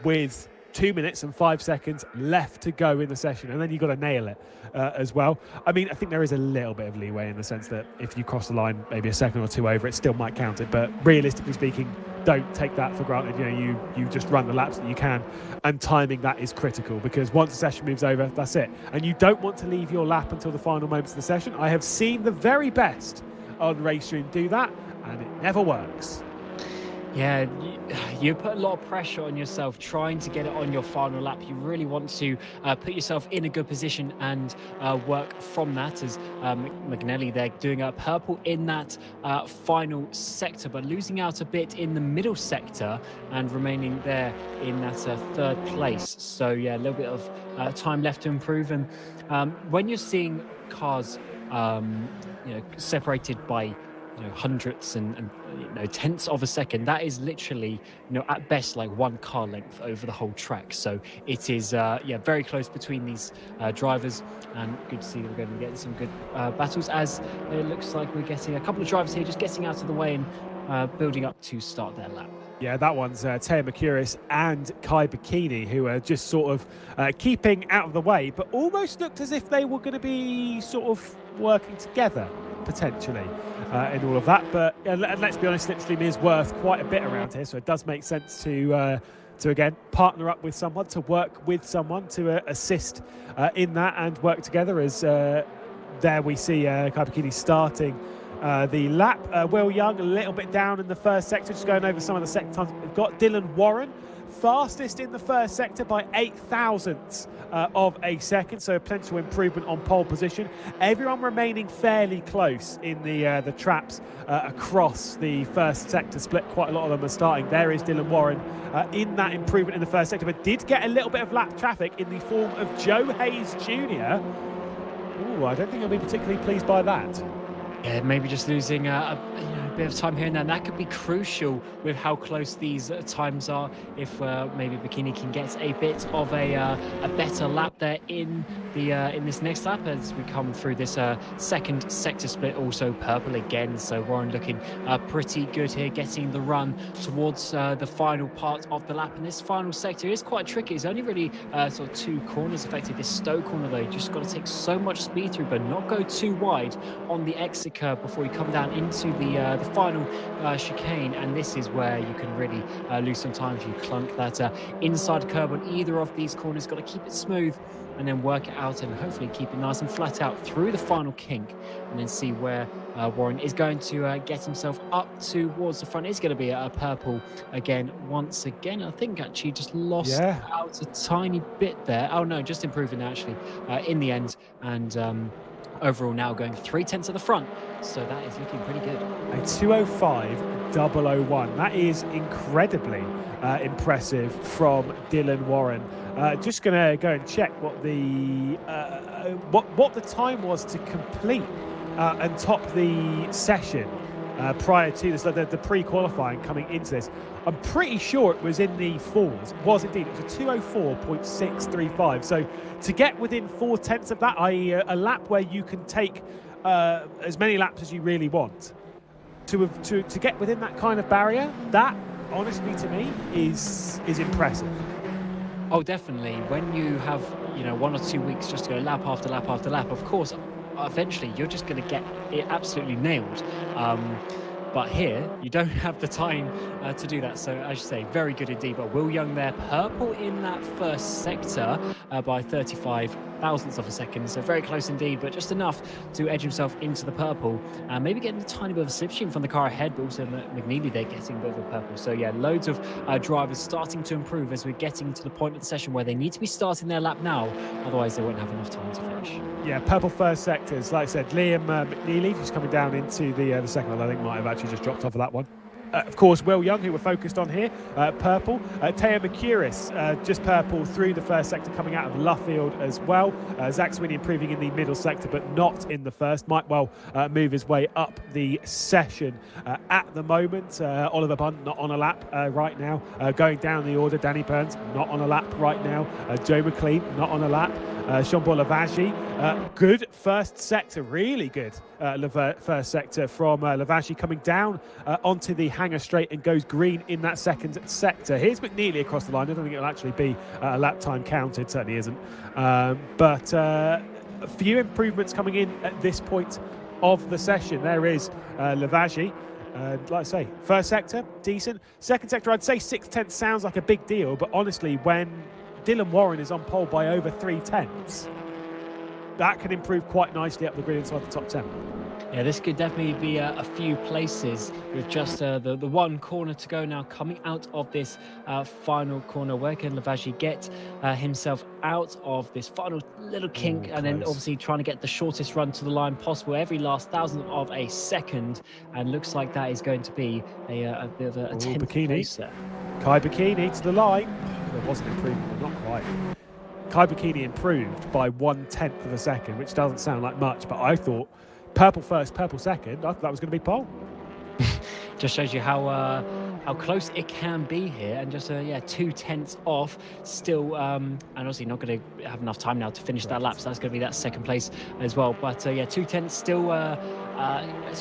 with 2 minutes and 5 seconds left to go in the session, and then you've got to nail it as well. I mean, I think there is a little bit of leeway in the sense that if you cross the line maybe a second or two over, it still might count it, but realistically speaking, don't take that for granted. You just run the laps that you can, and timing that is critical, because once the session moves over, that's it. And you don't want to leave your lap until the final moments of the session. I have seen the very best on RaceRoom do that, and it never works. Yeah, you put a lot of pressure on yourself trying to get it on your final lap. You really want to put yourself in a good position and work from that, as McGlade, they're doing a purple in that final sector, but losing out a bit in the middle sector and remaining there in that third place. So yeah, a little bit of time left to improve. And when you're seeing cars separated by hundredths and tenths of a second, that is literally at best like one car length over the whole track. So it is very close between these drivers, and good to see we're going to get some good battles, as it looks like we're getting a couple of drivers here just getting out of the way and building up to start their lap. Yeah, that one's Teo Mercuris and Kai Bikini, who are just sort of keeping out of the way, but almost looked as if they were going to be sort of working together potentially in all of that. But let's be honest, slipstream is worth quite a bit around here, so it does make sense to again partner up with someone, to work with someone to assist in that and work together. As there we see Kai Bikini starting the lap. Will Young a little bit down in the first sector, just going over some of the sector times. We've got Dylan Warren fastest in the first sector by 0.08 of a second, so a potential improvement on pole position. Everyone remaining fairly close in the traps across the first sector split. Quite a lot of them are starting. There is Dylan Warren in that improvement in the first sector, but did get a little bit of lap traffic in the form of Joe Hayes Jr. Ooh, I don't think he'll be particularly pleased by that. Yeah, maybe just losing a bit of time here and there. And that could be crucial with how close these times are. If maybe Bikini can get a bit of a better lap there in this next lap as we come through this second sector split. Also purple again, so Warren looking pretty good here, getting the run towards the final part of the lap. And this final sector is quite tricky. It's only really sort of two corners affected. This Stowe corner though, you just got to take so much speed through, but not go too wide on the exit curve before you come down into the final chicane. And this is where you can really lose some time if you clunk that inside curb on either of these corners. Got to keep it smooth and then work it out and hopefully keep it nice and flat out through the final kink, and then see where Warren is going to get himself up towards the front. It's going to be a purple again once again. I think actually just lost out a tiny bit there. Oh no, just improving actually in the end, and overall now going 0.3 at the front, so that is looking pretty good. A 2:05.001. That is incredibly impressive from Dylan Warren. Just going to go and check what the time was to complete and top the session prior to this, the pre-qualifying coming into this. I'm pretty sure it was in the fours. It was indeed. It was a 2:04.635. So to get within 0.4 of that, i.e. a lap where you can take as many laps as you really want, to get within that kind of barrier, that honestly to me is impressive. Oh, definitely. When you have 1 or 2 weeks just to go lap after lap after lap, of course, eventually you're just going to get it absolutely nailed. But here, you don't have the time to do that. So, as you say, very good indeed. But Will Young there, purple in that first sector by 35 thousandths of a second. So very close indeed, but just enough to edge himself into the purple. Maybe getting a tiny bit of a slipstream from the car ahead, but also McGlade there getting a bit of a purple. So yeah, loads of drivers starting to improve as we're getting to the point of the session where they need to be starting their lap now. Otherwise, they won't have enough time to finish. Yeah, purple first sectors. Like I said, Liam McNeely, who's coming down into the second one, I think might have actually just dropped off of that one. Of course, Will Young, who we're focused on here, purple. Teo Mercuris, just purple through the first sector, coming out of Luffield as well. Zach Sweeney improving in the middle sector, but not in the first. Might well move his way up the session at the moment. Oliver Bunn, not on a lap right now. Going down the order, Danny Burns, not on a lap right now. Joe McLean, not on a lap. Jean-Paul Lavagey. Good first sector, really good first sector from Lavagey, coming down onto the hanger straight and goes green in that second sector. Here's McNeely across the line. I don't think it'll actually be a lap time counted, certainly isn't. But a few improvements coming in at this point of the session. There is Lavagey. Like I say, first sector, decent. Second sector, I'd say 6/10 sounds like a big deal, but honestly, when Dylan Warren is on pole by over 3/10, that can improve quite nicely up the grid inside the top 10. Yeah, this could definitely be a few places with just the one corner to go now. Coming out of this final corner, where can Lavagey get himself out of this final little kink, and then obviously trying to get the shortest run to the line possible, every last thousandth of a second, and looks like that is going to be a bit of a 10th place there. Kai Bikini to the line. There was an improvement, but not quite. Kai Bikini improved by 1/10 of a second, which doesn't sound like much, but I thought purple first, purple second, I thought that was going to be pole. Just shows you how close it can be here, and just 2/10 off still, and obviously not going to have enough time now to finish that lap, so that's going to be that second place as well. But 2/10 still,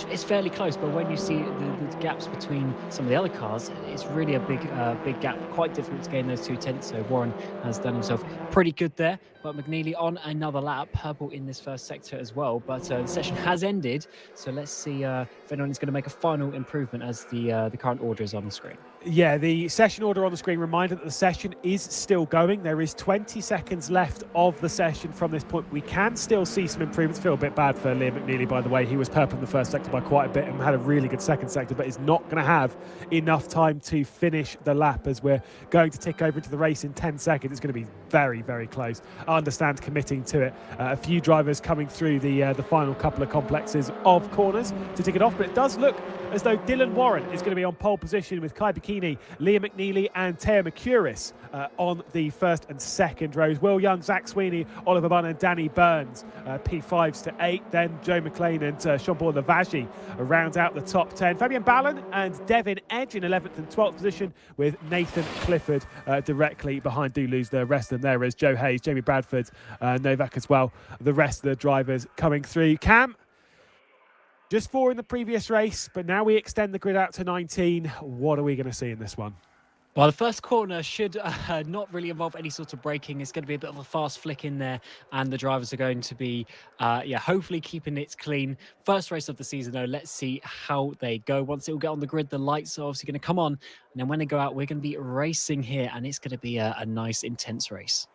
it's fairly close, but when you see the gaps between some of the other cars, it's really a big gap, quite difficult to gain those 2/10. So Warren has done himself pretty good there, but McNeely on another lap, purple in this first sector as well. But the session has ended, so let's see if anyone is going to make a final improvement as the current order is on the screen. Yeah, the session order on the screen. Reminder that the session is still going. There is 20 seconds left of the session from this point. We can still see some improvements. Feel a bit bad for Liam McNeely, by the way. He was purple in the first sector by quite a bit and had a really good second sector, but is not going to have enough time to finish the lap, as we're going to tick over into the race in 10 seconds. It's going to be very, very close. I understand committing to it. A few drivers coming through the final couple of complexes of corners to tick it off, but it does look as though Dylan Warren is going to be on pole position with Kai Bikini, Liam McNeely and Teo Mercuris on the first and second rows. Will Young, Zach Sweeney, Oliver Bunn and Danny Burns, P5s to 8. Then Joe McLean and Jean-Paul Lavagey round out the top 10. Fabian Ballon and Devin Edge in 11th and 12th position, with Nathan Clifford directly behind. Do lose the rest of them. There is Joe Hayes, Jamie Bradford, Novak as well. The rest of the drivers coming through. Cam, just 4 in the previous race, but now we extend the grid out to 19. What are we going to see in this one? Well, the first corner should not really involve any sort of braking. It's going to be a bit of a fast flick in there, and the drivers are going to be, hopefully keeping it clean. First race of the season, though. Let's see how they go. Once it will get on the grid, the lights are obviously going to come on, and then when they go out, we're going to be racing here, and it's going to be a nice, intense race.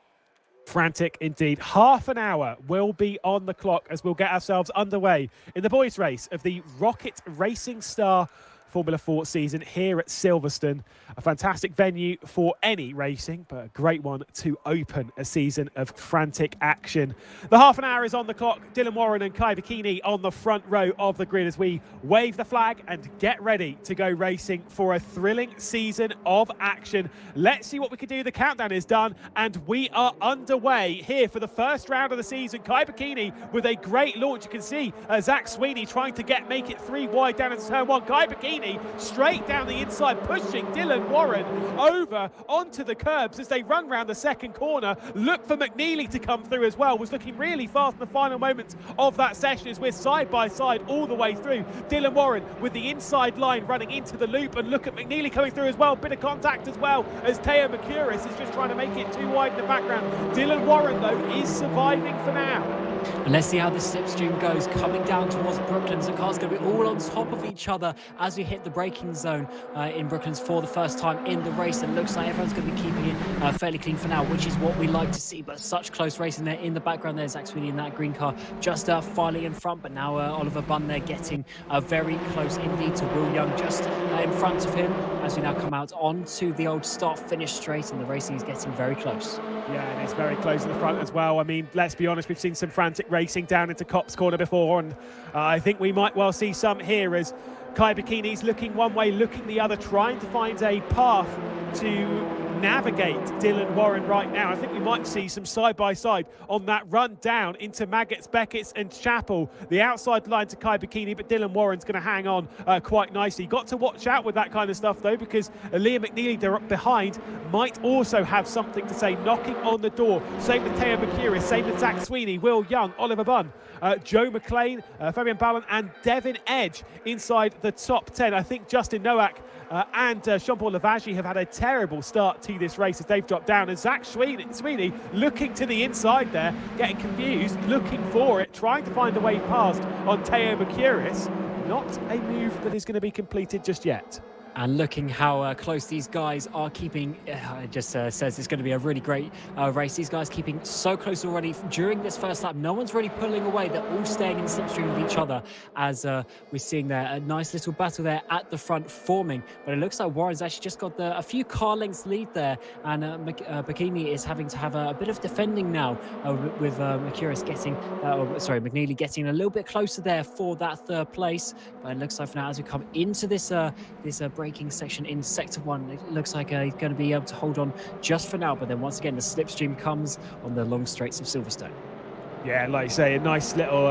Frantic indeed. Half an hour will be on the clock as we'll get ourselves underway in the boys' race of the ROKiT Racing Star Formula 4 season here at Silverstone. A fantastic venue for any racing, but a great one to open a season of frantic action. The half an hour is on the clock. Dylan Warren and Kai Bikini on the front row of the grid as we wave the flag and get ready to go racing for a thrilling season of action. Let's see what we can do. The countdown is done and we are underway here for the first round of the season. Kai Bikini with a great launch. You can see Zach Sweeney trying to make it 3 wide down into turn 1. Kai Bikini straight down the inside, pushing Dylan Warren over onto the curbs as they run round the second corner. Look for McNeely to come through as well. Was looking really fast in the final moments of that session as we're side by side all the way through. Dylan Warren with the inside line running into the loop, and look at McNeely coming through as well. Bit of contact as well as Teo Mercuris is just trying to make it too wide in the background. Dylan Warren though is surviving for now. And let's see how this slipstream goes. Coming down towards Brooklands, the cars going to be all on top of each other as we hit the braking zone in Brooklands for the first time in the race. It looks like everyone's going to be keeping it fairly clean for now, which is what we like to see. But such close racing there in the background. There's Zach Sweeney in that green car just filing in front. But now Oliver Bunn there getting very close indeed to Will Young just in front of him as we now come out onto the old start-finish straight, and the racing is getting very close. Yeah, and it's very close in the front as well. I mean, let's be honest, we've seen some frantic racing down into Copse Corner before, and I think we might well see some here as Kai Bikini's looking one way, looking the other, trying to find a path to navigate Dylan Warren right now. I think we might see some side-by-side on that run down into Maggots, Beckett's and Chapel. The outside line to Kai Bikini, but Dylan Warren's going to hang on quite nicely. Got to watch out with that kind of stuff, though, because Liam McNeely behind might also have something to say, knocking on the door. Same with Teo Mercurius, same with Zach Sweeney, Will Young, Oliver Bunn, Joe McLean, Fabian Ballon and Devin Edge inside the top 10. I think Justin Nowak and Jean-Paul Lavagey have had a terrible start to this race as they've dropped down, and Zach Sweeney looking to the inside there, getting confused, looking for it, trying to find a way past on Teo Mercurius. Not a move that is going to be completed just yet. And looking how close these guys are keeping, it just says it's going to be a really great race. These guys keeping so close already during this first lap. No one's really pulling away. They're all staying in slipstream with each other as we're seeing there a nice little battle there at the front forming. But it looks like Warren's actually just got a few car lengths lead there, and Bikini is having to have a bit of defending now with Mercurius McNeely getting a little bit closer there for that third place. But it looks like for now, as we come into this braking section in sector 1, it looks like he's going to be able to hold on just for now, but then once again the slipstream comes on the long straights of Silverstone. Yeah, like you say, a nice little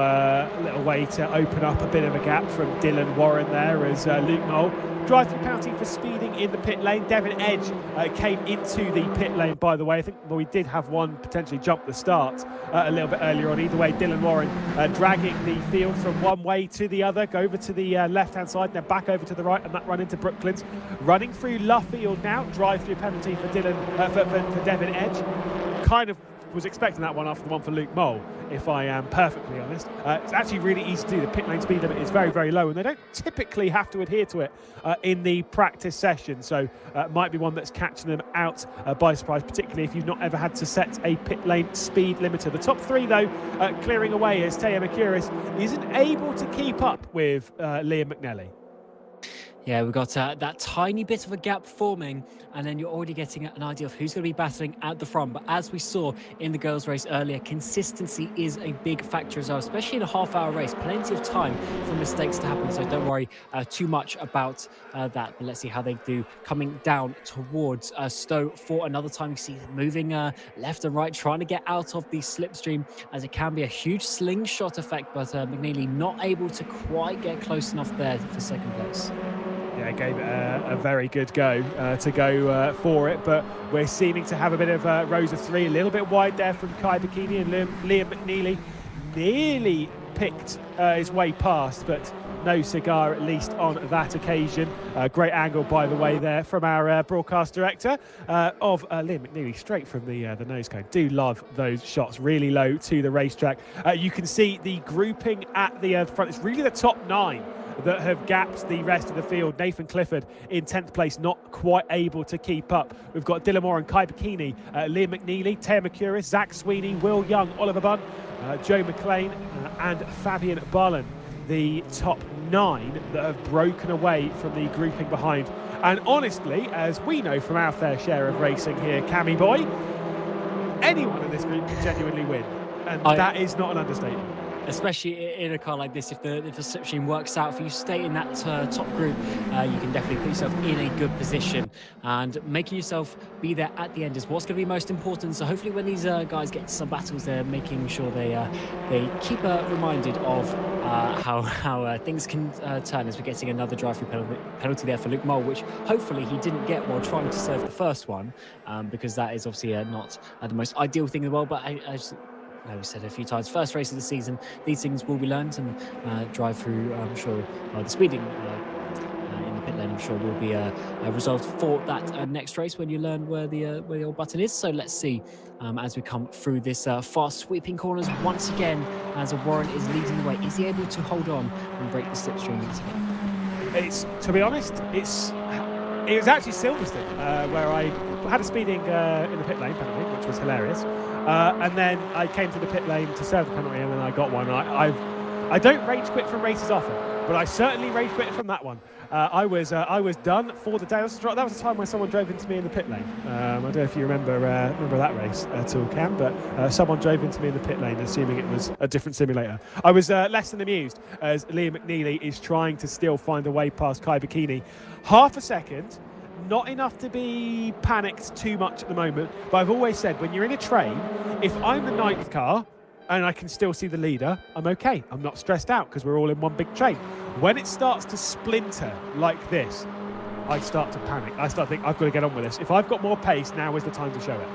way to open up a bit of a gap from Dylan Warren there as Luke Knoll. Drive-through penalty for speeding in the pit lane. Devin Edge came into the pit lane, by the way. I think we did have one potentially jump the start a little bit earlier on. Either way, Dylan Warren dragging the field from one way to the other, go over to the left-hand side, then back over to the right, and that run into Brooklands. Running through Luffield now. Drive-through penalty for Devin Edge. Kind of was expecting that one after the one for Luke Mole, if I am perfectly honest. It's actually really easy to do. The pit lane speed limit is very, very low, and they don't typically have to adhere to it in the practice session, so it might be one that's catching them out by surprise, particularly if you've not ever had to set a pit lane speed limiter. The top 3, though, clearing away as Teo Mercurius isn't able to keep up with Liam McNeely. Yeah, we've got that tiny bit of a gap forming, and then you're already getting an idea of who's going to be battling at the front. But as we saw in the girls' race earlier, consistency is a big factor as well, especially in a half-hour race. Plenty of time for mistakes to happen, so don't worry too much about that. But let's see how they do coming down towards Stowe for another time. You see them moving left and right, trying to get out of the slipstream, as it can be a huge slingshot effect, but McNeely not able to quite get close enough there for second place. Yeah, gave it a very good go to go for it, but we're seeming to have a bit of rows of 3, a little bit wide there from Kai Bikini, and Liam McNeely nearly picked his way past, but no cigar at least on that occasion. Great angle, by the way, there from our broadcast director of Liam McNeely, straight from the nose cone. Do love those shots, really low to the racetrack. You can see the grouping at the front. It's really the top 9 that have gapped the rest of the field. Nathan Clifford in 10th place, not quite able to keep up. We've got Dylan Moore and Kai Bikini, Liam McNeely, Teo Mercurius, Zach Sweeney, Will Young, Oliver Bunn, Joe McLean and Fabian Ballon. The top 9 that have broken away from the grouping behind. And honestly, as we know from our fair share of racing here, Cammy boy, anyone in this group can genuinely win. And that is not an understatement. Especially in a car like this, if the slipstream works out for you, stay in that top group, you can definitely put yourself in a good position, and making yourself be there at the end is what's going to be most important. So hopefully when these guys get into some battles, they're making sure they keep reminded of how things can turn, as we're getting another drive-through penalty there for Luke Mole, which hopefully he didn't get while trying to serve the first one, because that is obviously not the most ideal thing in the world. But we said a few times, first race of the season, these things will be learned, and drive through, I'm sure, the speeding in the pit lane, I'm sure, will be resolved for that next race when you learn where the old button is. So let's see as we come through this fast sweeping corners once again, as Warren is leading the way. Is he able to hold on and break the slipstream once again? To be honest, it was actually Silverstone where I had a speeding in the pit lane penalty, which was hilarious. And then I came to the pit lane to serve the penalty, and then I got one. I don't rage quit from races often, but I certainly rage quit from that one. I was done for the day. That was the time when someone drove into me in the pit lane. I don't know if you remember that race at all, Cam, but someone drove into me in the pit lane, assuming it was a different simulator. I was less than amused as Liam McNeely is trying to still find a way past Kai Bikini. Half a second not enough to be panicked too much at the moment, but I've always said when you're in a train, if I'm the 9th car and I can still see the leader, I'm okay. I'm not stressed out because we're all in one big train. When it starts to splinter like this, I start to panic. I start to think, I've got to get on with this. If I've got more pace, now is the time to show it.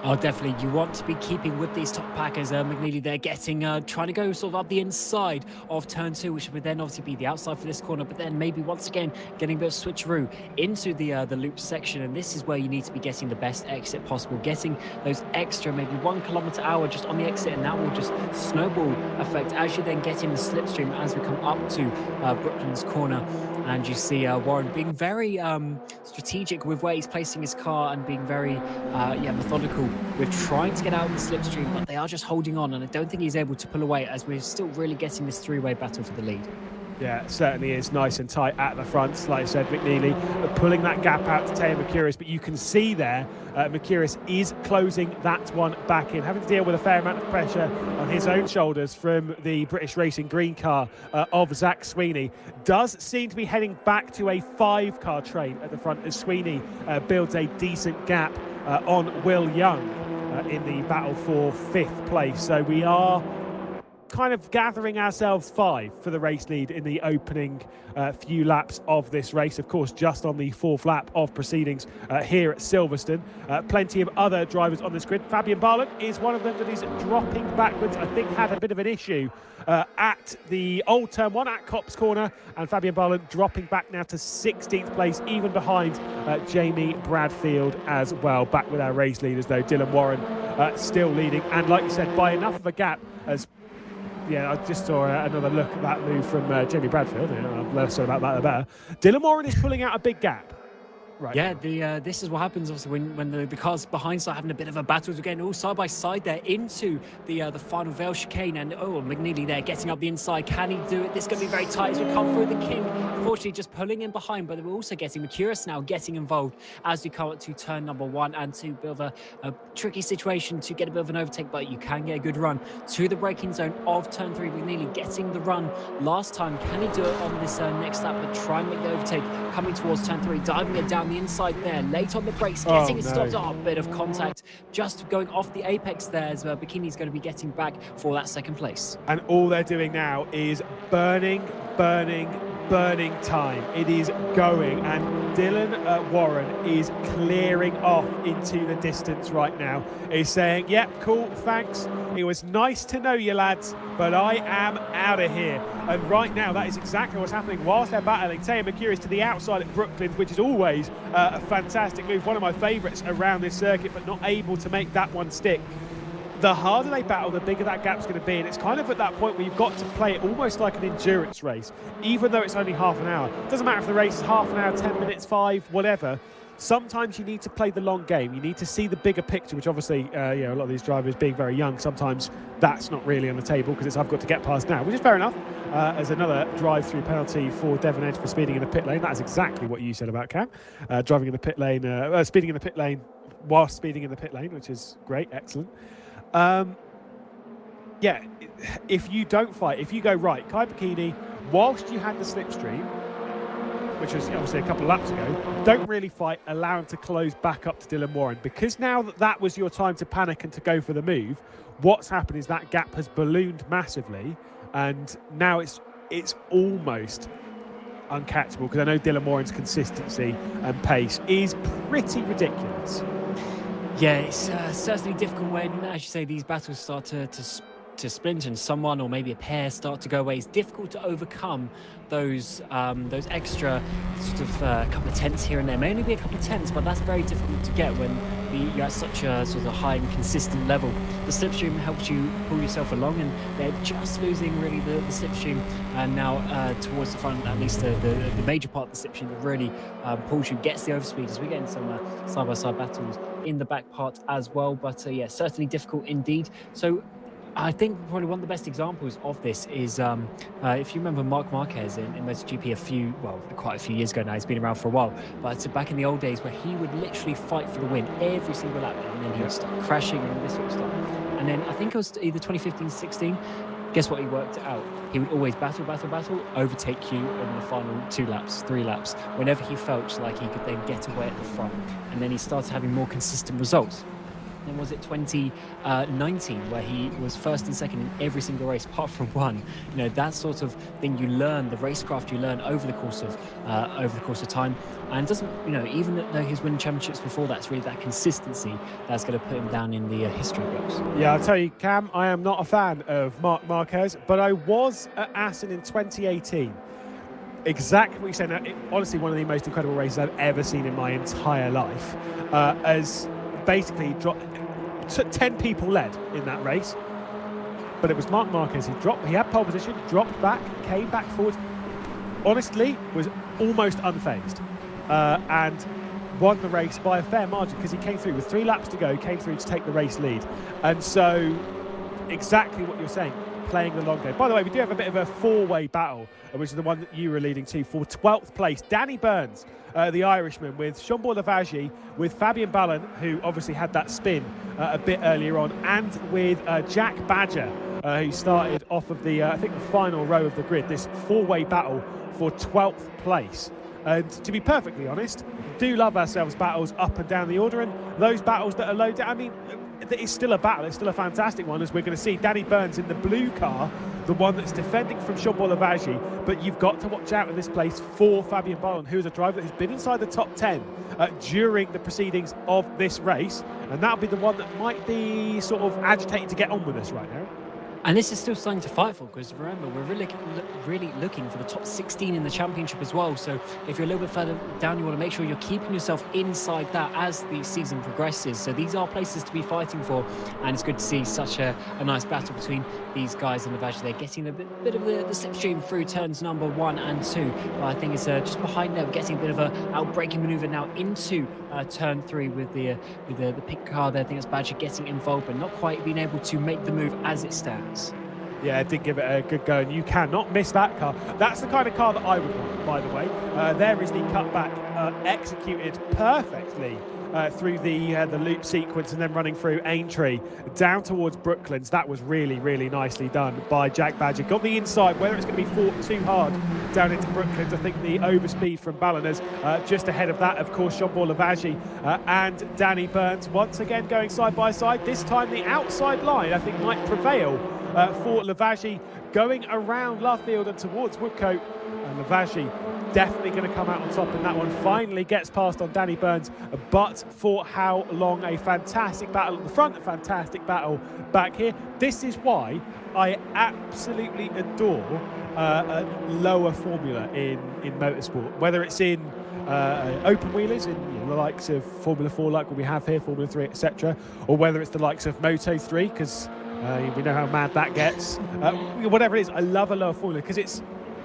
Oh, definitely. You want to be keeping with these top packers. McGlade, they're getting, trying to go sort of up the inside of turn 2, which would then obviously be the outside for this corner, but then maybe once again getting a bit of switcheroo into the loop section. And this is where you need to be getting the best exit possible, getting those extra maybe 1 km/h just on the exit, and that will just snowball effect as you then get in the slipstream as we come up to Brooklyn's corner. And you see Warren being very strategic with where he's placing his car and being very methodical with trying to get out of the slipstream, but they are just holding on, and I don't think he's able to pull away as we're still really getting this three-way battle for the lead. Yeah, it certainly is nice and tight at the front. Like I said, McNeely pulling that gap out to Teo Mercurius, but you can see there Mercurius is closing that one back in, having to deal with a fair amount of pressure on his own shoulders from the British Racing green car of Zach Sweeney. Does seem to be heading back to a 5-car train at the front as Sweeney builds a decent gap on Will Young in the battle for 5th place. So we are kind of gathering ourselves 5 for the race lead in the opening few laps of this race. Of course, just on the 4th lap of proceedings here at Silverstone. Plenty of other drivers on this grid. Fabian Barlett is one of them that is dropping backwards. I think had a bit of an issue at the old turn 1 at Copse Corner, and Fabian Barlett dropping back now to 16th place, even behind Jamie Bradfield as well. Back with our race leaders though, Dylan Warren still leading, and like you said, by enough of a gap as I just saw another look at that move from Jamie Bradfield. I'm less so about that, the better. Dylan Warren is pulling out a big gap. Right. Yeah, this is what happens obviously when the cars behind start having a bit of a battle. We're getting all side by side there into the final Vale chicane, and McNeely there getting up the inside. Can he do it? This is going to be very tight as we come through. The King, unfortunately, just pulling in behind, but we're also getting Mercurius now getting involved as we come up to turn number 1 and to a bit of a tricky situation to get a bit of an overtake, but you can get a good run to the braking zone of turn 3. McNeely getting the run last time. Can he do it on this next lap, but try and make the overtake coming towards turn 3, diving it down the inside there, late on the brakes, getting it stopped. A bit of contact just going off the apex there as Bikini's going to be getting back for that 2nd place. And all they're doing now is burning time. It is going, and Dylan Warren is clearing off into the distance right now. He's saying, yep, cool, thanks. It was nice to know you, lads, but I am out of here. And right now, that is exactly what's happening whilst they're battling. Teo Mercurius to the outside at Brooklyn, which is always a fantastic move. One of my favourites around this circuit, but not able to make that one stick. The harder they battle, the bigger that gap's going to be, and it's kind of at that point where you've got to play it almost like an endurance race, even though it's only half an hour. It doesn't matter if the race is half an hour, 10 minutes, 5, whatever. Sometimes you need to play the long game. You need to see the bigger picture, which obviously, a lot of these drivers being very young, sometimes that's not really on the table because it's I've got to get past now, which is fair enough. As another drive-through penalty for Devon Edge for speeding in the pit lane. That is exactly what you said about Cam. Driving in the pit lane, speeding in the pit lane whilst speeding in the pit lane, which is great, excellent. If you don't fight, if you go right, Kai Bikini, whilst you had the slipstream, which was obviously a couple of laps ago, don't really fight, allow him to close back up to Dylan Warren, because now that was your time to panic and to go for the move, what's happened is that gap has ballooned massively, and now it's almost uncatchable, because I know Dylan Warren's consistency and pace is pretty ridiculous. Yeah, it's certainly difficult when, as you say, these battles start to splint and someone or maybe a pair start to go away. It's difficult to overcome those extra sort of couple of tenths here and there. May only be a couple of tenths, but that's very difficult to get when you're at such a sort of high and consistent level. The slipstream helps you pull yourself along, and they're just losing really the slipstream, and now towards the front, at least the major part of the slipstream that really pulls you, gets the overspeed as we get into some side-by-side battles in the back part as well. But certainly difficult indeed. So I think probably one of the best examples of this is if you remember Marc Marquez in MotoGP quite a few years ago now. He's been around for a while, but back in the old days where he would literally fight for the win every single lap, and then he would start crashing and all this sort of stuff. And then I think it was either 2015-16, guess what he worked out? He would always battle, overtake you over the final 2 laps, 3 laps, whenever he felt like he could then get away at the front. And then he started having more consistent results. Then was it 2019 where he was first and second in every single race apart from one? You know, that sort of thing you learn, the racecraft you learn over the course of time, and doesn't, you know, even though he's winning championships before, that's really that consistency that's going to put him down in the history books. Yeah, I'll tell you, Cam, I am not a fan of Marc Marquez, but I was at Assen in 2018. Exactly what you said. Honestly, one of the most incredible races I've ever seen in my entire life. As basically took 10 people led in that race, but it was Marc Marquez. He had pole position, dropped back, came back forward, honestly was almost unfazed, and won the race by a fair margin because he came through with 3 laps to go, came through to take the race lead. And so exactly what you're saying, playing the long game. By the way, we do have a bit of a 4-way battle, which is the one that you were leading to for 12th place. Danny Burns, the Irishman, with Jean-Paul Lavaggie, with Fabian Ballon, who obviously had that spin a bit earlier on, and with Jack Badger, who started off of the, I think, the final row of the grid. This 4-way battle for 12th place. And to be perfectly honest, do love ourselves battles up and down the order, and those battles that are low down, I mean, it's still a battle, it's still a fantastic one, as we're going to see Danny Burns in the blue car, the one that's defending from Jean-Paul Lavaggie. But you've got to watch out in this place for Fabian Ballon, who is a driver who's been inside the top 10 during the proceedings of this race, and that'll be the one that might be sort of agitating to get on with us right now. And this is still something to fight for, because remember, we're really looking for the top 16 in the championship as well. So if you're a little bit further down, you want to make sure you're keeping yourself inside that as the season progresses. So these are places to be fighting for, and it's good to see such a nice battle between these guys and Lavaggie. They're getting a bit of the slipstream through turns number 1 and 2. But I think it's just behind there, getting a bit of a outbraking manoeuvre now into turn 3 with the pink car there. I think it's Badger getting involved, but not quite being able to make the move as it stands. Yeah, it did give it a good go, and you cannot miss that car. That's the kind of car that I would want, by the way. There is the cutback executed perfectly through the loop sequence, and then running through Aintree down towards Brooklands. That was really, really nicely done by Jack Badger. Got the inside, whether it's going to be fought too hard down into Brooklands. I think the overspeed from Ballon is just ahead of that. Of course, Jean-Paul Lavaggie and Danny Burns once again going side by side. This time the outside line, I think, might prevail for Lavaggie, going around Luffield and towards Woodcote. And Lavaggie definitely going to come out on top in that one. Finally gets past on Danny Burns, but for how long? A fantastic battle at the front, a fantastic battle back here. This is why I absolutely adore a lower formula in motorsport, whether it's in open wheelers in the likes of Formula 4 like what we have here, Formula 3, etc., or whether it's the likes of Moto 3, because we know how mad that gets. Whatever it is, I love a lower formula because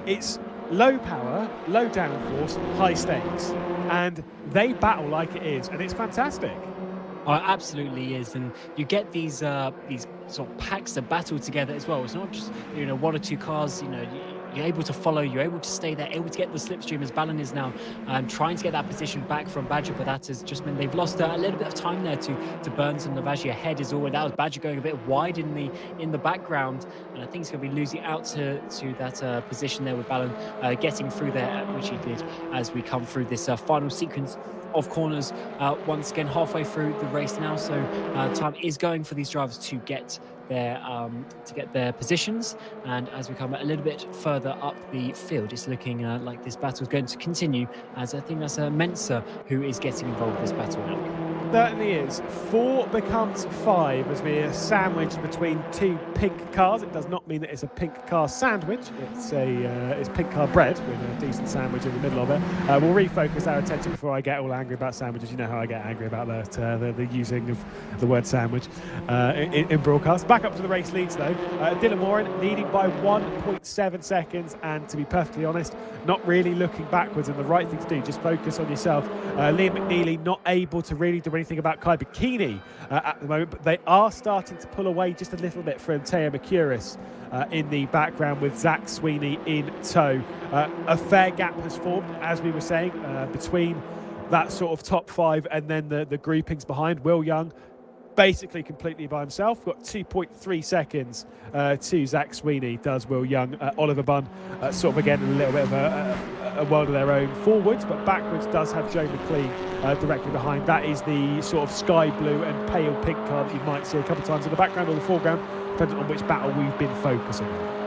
it's low power, low downforce, high stakes, and they battle like it is, and it's fantastic. Oh, it absolutely is, and you get these sort of packs that battle together as well. It's not just, you know, 1 or 2 cars. You know, you're able to follow, you're able to stay there, able to get the slipstream, as Ballon is now trying to get that position back from Badger, but that has just meant they've lost a little bit of time there to Burns and Lavaggie. Ahead is all. That was Badger going a bit wide in the background, and I think he's going to be losing out to that position there with Ballon getting through there, which he did as we come through this final sequence of corners once again halfway through the race now. So time is going for these drivers to get their positions, and as we come a little bit further up the field, it's looking like this battle is going to continue, as I think that's Mensa who is getting involved in this battle now. Certainly is. 4 becomes 5 as we're sandwiched between 2 pink cars. It does not mean that it's a pink car sandwich. It's pink car bread with a decent sandwich in the middle of it. We'll refocus our attention before I get all angry about sandwiches. You know how I get angry about that, the using of the word sandwich in broadcast. Back up to the race leads though. Dylan Moran leading by 1.7 seconds, and to be perfectly honest, not really looking backwards, and the right thing to do, just focus on yourself. Liam McNeely not able to really do anything about Kai Bikini at the moment, but they are starting to pull away just a little bit from Teo Mercuris in the background, with Zach Sweeney in tow. A fair gap has formed, as we were saying, between that sort of top 5 and then the groupings behind. Will Young basically completely by himself. Got 2.3 seconds to Zach Sweeney, does Will Young. Oliver Bunn sort of again a little bit of a world of their own forwards, but backwards does have Joe McLean directly behind. That is the sort of sky blue and pale pink car that you might see a couple of times in the background or the foreground, depending on which battle we've been focusing on.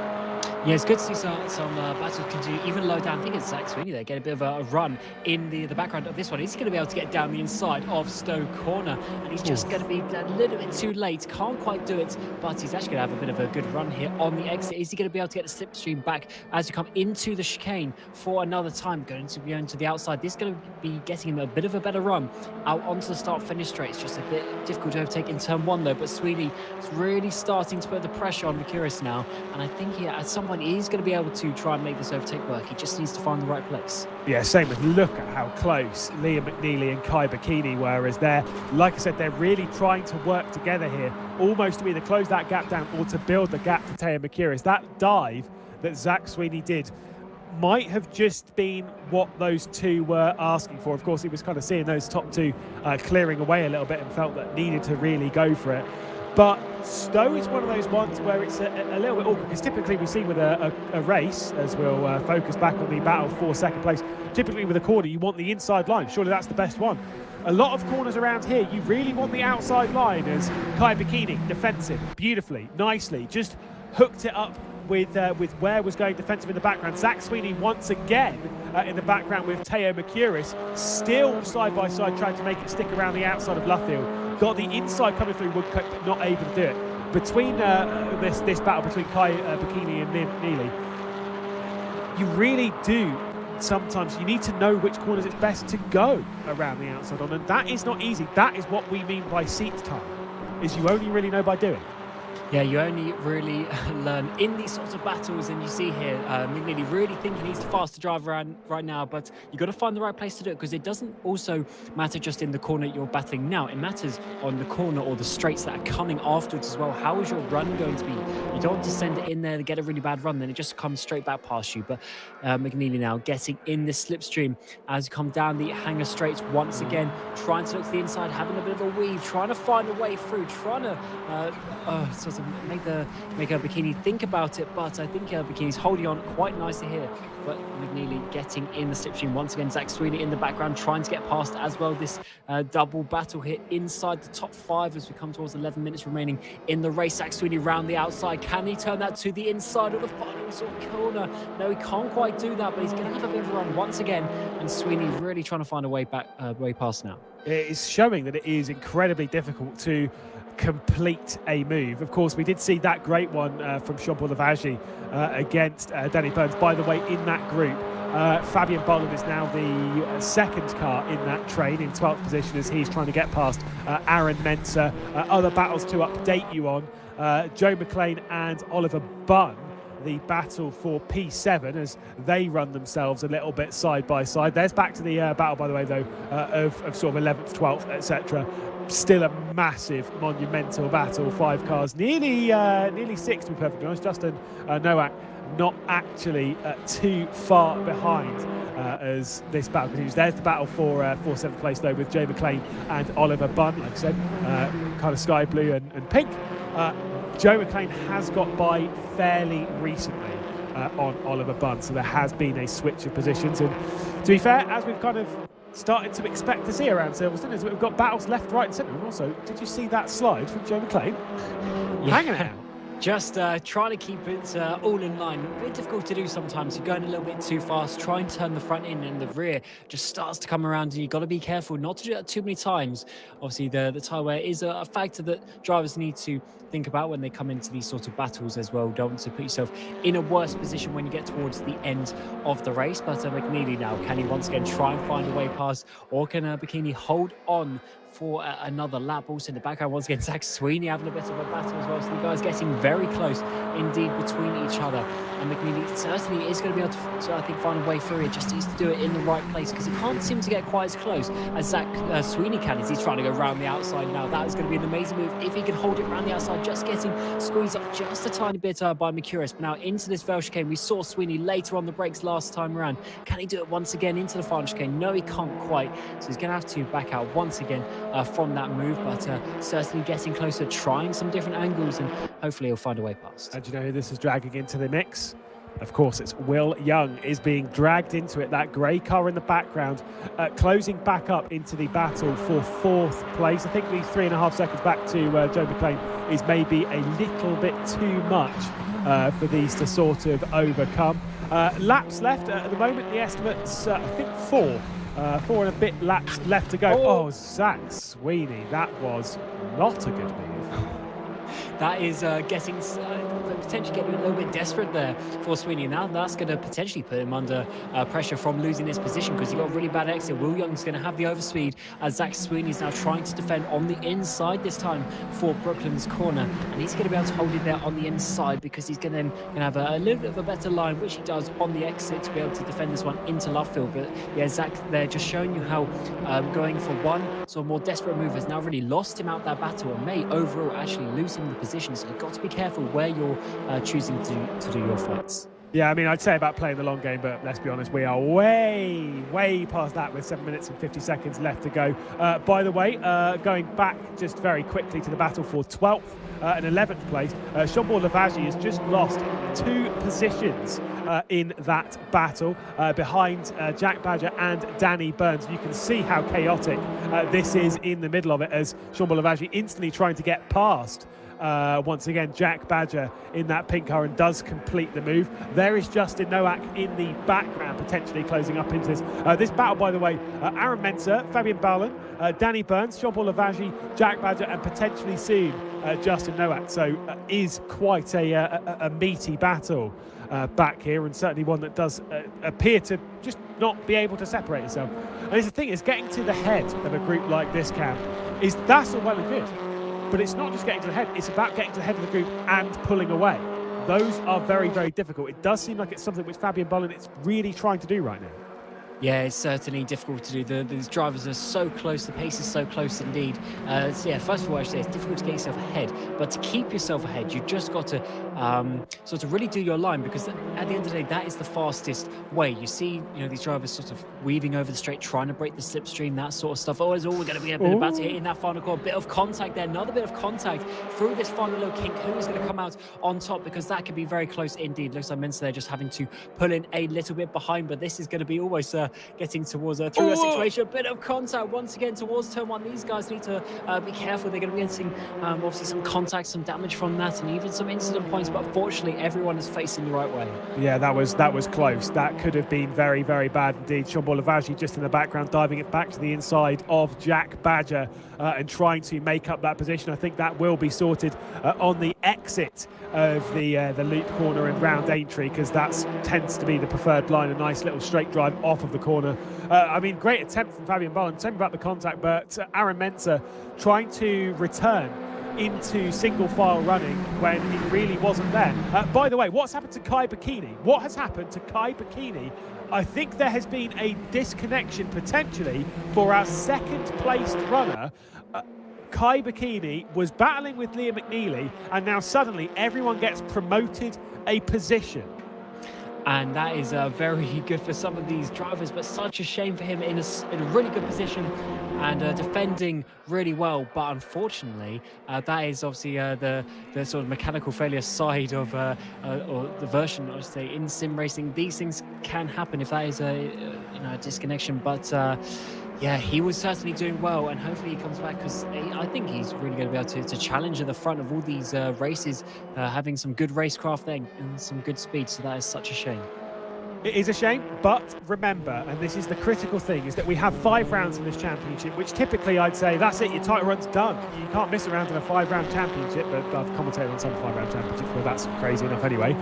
Yeah, it's good to see some battles continue, even low down. I think it's Zach Sweeney there, get a bit of a run in the background of this one. Is he going to be able to get down the inside of Stowe Corner? And he's just going to be a little bit too late. Can't quite do it, but he's actually going to have a bit of a good run here on the exit. Is he going to be able to get the slipstream back as you come into the chicane for another time? Going to the outside. This is going to be getting him a bit of a better run out onto the start-finish straight. It's just a bit difficult to overtake in turn one, though. But Sweeney is really starting to put the pressure on Mercurius now. And I think he, at some point, he's going to be able to try and make this overtake work. He just needs to find the right place. Yeah, same with look at how close Liam McNeely and Kai Bikini were, as they're, like I said, they're really trying to work together here, almost to either close that gap down or to build the gap to Teo Mercurius. That dive that Zach Sweeney did might have just been what those two were asking for. Of course, he was kind of seeing those top two clearing away a little bit and felt that needed to really go for it. But Stowe is one of those ones where it's a little bit awkward, because typically we see with a race, as we'll focus back on the battle for second place, typically with a corner you want the inside line. Surely that's the best one. A lot of corners around here you really want the outside line, as Kai Bikini, defensive, beautifully, nicely, just hooked it up with where was going defensive in the background. Zach Sweeney once again in the background with Teo Mercurius, still side by side trying to make it stick around the outside of Luffield. Got the inside coming through Woodcote, but not able to do it. Between this battle between Kai Bikini and Liam Neely, you really do sometimes, you need to know which corners it's best to go around the outside on, and that is not easy. That is what we mean by seat time, is you only really know by doing. Yeah, you only really learn in these sorts of battles, and you see here, McNeely really thinking he's the faster driver around right now, but you've got to find the right place to do it, because it doesn't also matter just in the corner you're battling now. It matters on the corner or the straights that are coming afterwards as well. How is your run going to be? You don't want to send it in there to get a really bad run, then it just comes straight back past you. But McNeely now getting in this slipstream as you come down the hanger straights once again, trying to look to the inside, having a bit of a weave, trying to find a way through, trying to sort of make a Bikini think about it, but I think Bikini's holding on quite nicely here. But McNeely getting in the slipstream once again. Zach Sweeney in the background trying to get past as well. This double battle here inside the top five as we come towards 11 minutes remaining in the race. Zach Sweeney round the outside. Can he turn that to the inside of the final sort of corner? No, he can't quite do that, but he's going to have a bit of a run once again. And Sweeney really trying to find a way back, way past now. It is showing that it is incredibly difficult to complete a move. Of course, we did see that great one from Jean-Paul Lavaggi against Danny Burns. By the way, in that group, Fabian Boland is now the second car in that train in 12th position as he's trying to get past Aaron Mensah. Other battles to update you on, Joe McLean and Oliver Bunn, the battle for P7 as they run themselves a little bit side by side. There's back to the battle, by the way, though, of sort of 11th, 12th, etc. Still a massive, monumental battle. 5 cars, nearly 6 to be perfectly honest. Justin Nowak not actually too far behind as this battle continues. There's the battle for 7th place, though, with Joe McLean and Oliver Bunn, like I said, kind of sky blue and pink. Joe McLean has got by fairly recently on Oliver Bunn, so there has been a switch of positions. And to be fair, as we've kind of started to expect to see around Silverstone, is we've got battles left, right and centre. And also, did you see that slide from Joe McLean? Yeah. Hanging out. Just trying to keep it all in line. A bit difficult to do sometimes. You're going a little bit too fast. Try and turn the front in, and the rear just starts to come around, and you've got to be careful not to do that too many times. Obviously, the tyre wear is a factor that drivers need to think about when they come into these sort of battles as well. Don't want to put yourself in a worse position when you get towards the end of the race. But McNeely now, can he once again try and find a way past, or can Bikini hold on for another lap? Also in the background, once again, Zach Sweeney having a bit of a battle as well. So the guys getting very close indeed between each other. And McNeely certainly is going to be able to, I think, find a way through it. Just needs to do it in the right place, because he can't seem to get quite as close as Zach Sweeney can as he's trying to go round the outside now. That is going to be an amazing move if he can hold it round the outside, just getting squeezed up just a tiny bit by Mercurius. But now into this Vale chicane, we saw Sweeney later on the brakes last time around. Can he do it once again into the final chicane? No, he can't quite. So he's going to have to back out once again. from that move, but certainly getting closer, trying some different angles, and hopefully he'll find a way past. And you know who this is dragging into the mix? Of course, it's Will Young is being dragged into it. That grey car in the background, closing back up into the battle for 4th place. I think the 3.5 seconds back to Joe McGlade is maybe a little bit too much for these to sort of overcome. Laps left at the moment, the estimate's I think 4 and a bit laps left to go. Oh, Zach Sweeney, that was not a good move. That is potentially getting a little bit desperate there for Sweeney. Now that's going to potentially put him under pressure from losing his position, because he got a really bad exit. Will Young's going to have the overspeed as Zach Sweeney's now trying to defend on the inside this time for Brooklyn's corner, and he's going to be able to hold it there on the inside, because he's going to have a little bit of a better line, which he does on the exit, to be able to defend this one into left field. But yeah, Zach there just showing you how going for one sort of more desperate move has now really lost him out that battle, and may overall actually lose him the position. So you've got to be careful where you're choosing to do your fights. Yeah, I mean, I'd say about playing the long game, but let's be honest, we are way past that with 7 minutes and 50 seconds left to go. By the way, going back just very quickly to the battle for 12th and 11th place, Jean-Paul Lavagey has just lost 2 positions in that battle behind Jack Badger and Danny Burns. You can see how chaotic this is in the middle of it, as Jean-Paul Lavagey instantly trying to get past once again Jack Badger in that pink car, and does complete the move. There is Justin Nowak in the background, potentially closing up into this. This battle, by the way, Aaron Mensah, Fabian Ballon, Danny Burns, Jean-Paul Lavagey, Jack Badger, and potentially soon Justin Nowak. So is quite a meaty battle back here, and certainly one that does appear to just not be able to separate itself. And the thing is, getting to the head of a group like this, Cam, that's all well and good. But it's not just getting to the head, it's about getting to the head of the group and pulling away. Those are very difficult. It does seem like it's something which Fabian Ballon is really trying to do right now. Yeah, it's certainly difficult to do. These drivers are so close, the pace is so close indeed. So yeah, first of all, I should say it's difficult to get yourself ahead, but to keep yourself ahead, you've just got to sort of really do your line, because at the end of the day, that is the fastest way. You see, these drivers sort of weaving over the straight, trying to break the slipstream, that sort of stuff. Oh, it's all we're going to be about to hit in that final corner. Bit of contact there, another bit of contact through this final little kink. Who is going to come out on top? Because that could be very close indeed. Looks like Mensah there just having to pull in a little bit behind, but this is going to be almost getting towards through a situation. A bit of contact once again towards turn one. These guys need to be careful. They're going to be getting obviously some contact, some damage from that, and even some incident points, but fortunately everyone is facing the right way. Yeah, that was close. That could have been very bad indeed. Jean-Paul Lavagey just in the background, diving it back to the inside of Jack Badger and trying to make up that position. I think that will be sorted on the exit of the loop corner and round entry, because that tends to be the preferred line. A nice little straight drive off of the corner. I mean, great attempt from Fabian Ballon. Tell me about the contact, but Aaron Mensah trying to return into single file running when he really wasn't there. By the way, what's happened to Kai Bikini? What has happened to Kai Bikini? I think there has been a disconnection potentially for our second placed runner. Kai Bikini was battling with Liam McNeely, and now suddenly everyone gets promoted a position. And that is very good for some of these drivers, but such a shame for him in a really good position and defending really well. But unfortunately, that is obviously the sort of mechanical failure side of or the version, I should say, in sim racing. These things can happen if that is a disconnection. But yeah, he was certainly doing well, and hopefully he comes back, because I think he's really going to be able to challenge at the front of all these races, having some good racecraft there and some good speed. So that is such a shame. It is a shame, but remember, and this is the critical thing, is that we have 5 rounds in this championship, which typically I'd say that's it, your title run's done. You can't miss around in a 5-round championship, but I've commentated on some 5-round championships where that's crazy enough anyway.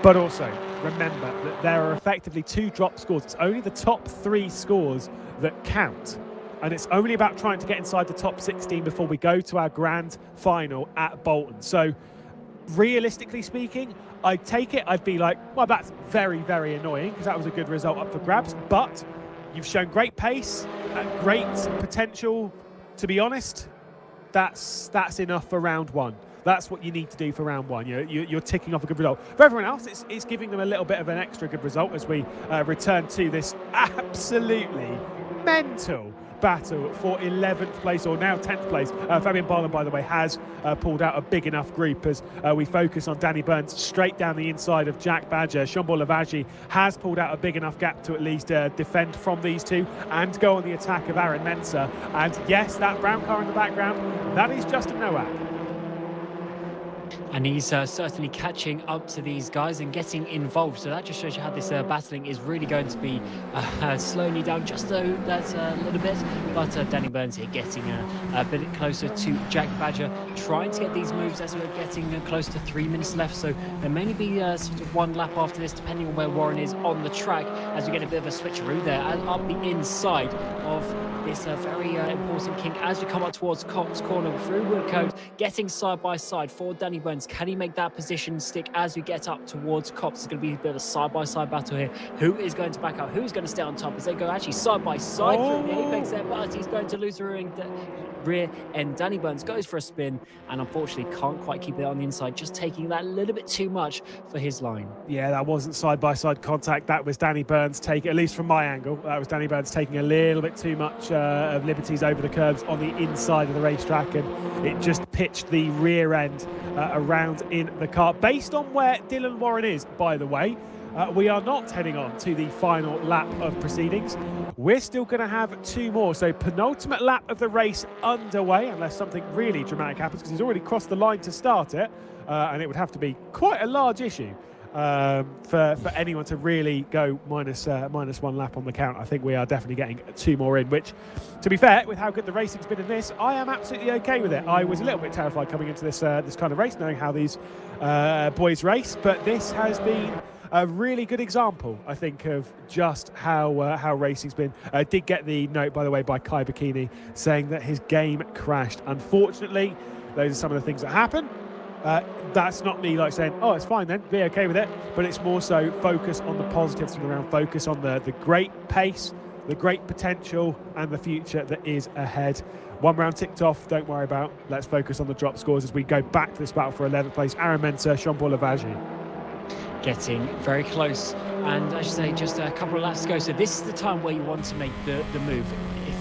But also, remember that there are effectively 2 drop scores. It's only the top 3 scores that count. And it's only about trying to get inside the top 16 before we go to our grand final at Bolton. So, realistically speaking, I'd take it. I'd be like, well, that's very annoying, because that was a good result up for grabs. But you've shown great pace, great potential. To be honest, that's enough for round 1. That's what you need to do for round 1. You're ticking off a good result. For everyone else, it's giving them a little bit of an extra good result as we return to this absolutely mental battle for 11th place, or now 10th place. Fabian Barland, by the way, has pulled out a big enough group as we focus on Danny Burns straight down the inside of Jack Badger. Jean-Paul Lavaggi has pulled out a big enough gap to at least defend from these two and go on the attack of Aaron Mensah. And yes, that brown car in the background, that is Justin Nowak. And he's certainly catching up to these guys and getting involved. So that just shows you how this battling is really going to be slowing you down just a little bit. But Danny Burns here getting a bit closer to Jack Badger, trying to get these moves as we're getting close to 3 minutes left. So there may be sort of one lap after this, depending on where Warren is on the track, as we get a bit of a switcheroo there up the inside of this very important kink as we come up towards Cox Corner through Woodcote, getting side by side for Danny Burns. Can he make that position stick as we get up towards Cops? It's going to be a bit of a side-by-side battle here. Who is going to back up? Who's going to stay on top as they go actually side-by-side through the apex there, but he's going to lose the rear end. Danny Burns goes for a spin and unfortunately can't quite keep it on the inside, just taking that a little bit too much for his line. Yeah, that wasn't side-by-side contact. That was Danny Burns taking, at least from my angle, that was Danny Burns taking a little bit too much of liberties over the curbs on the inside of the racetrack, and it just pitched the rear end around in the car. Based on where Dylan Warren is, by the way, we are not heading on to the final lap of proceedings. We're still going to have two more. So penultimate lap of the race underway, unless something really dramatic happens, because he's already crossed the line to start it, and it would have to be quite a large issue for anyone to really go minus one lap on the count. I think we are definitely getting two more in, which, to be fair, with how good the racing's been in this, I am absolutely okay with it. I was a little bit terrified coming into this kind of race, knowing how these boys race, but this has been a really good example, I think, of just how racing's been. Did get the note, by the way, by Kai Bikini saying that his game crashed. Unfortunately, those are some of the things that happen. That's not me like saying, oh, it's fine then, be okay with it, but it's more so focus on the positives from the round, focus on the great pace, the great potential and the future that is ahead. One round ticked off, don't worry about. Let's focus on the drop scores as we go back to this battle for 11th place. Aaron Mensah, Jean-Paul Lavaggi. Getting very close, and I should say just a couple of laps to go. So this is the time where you want to make the move.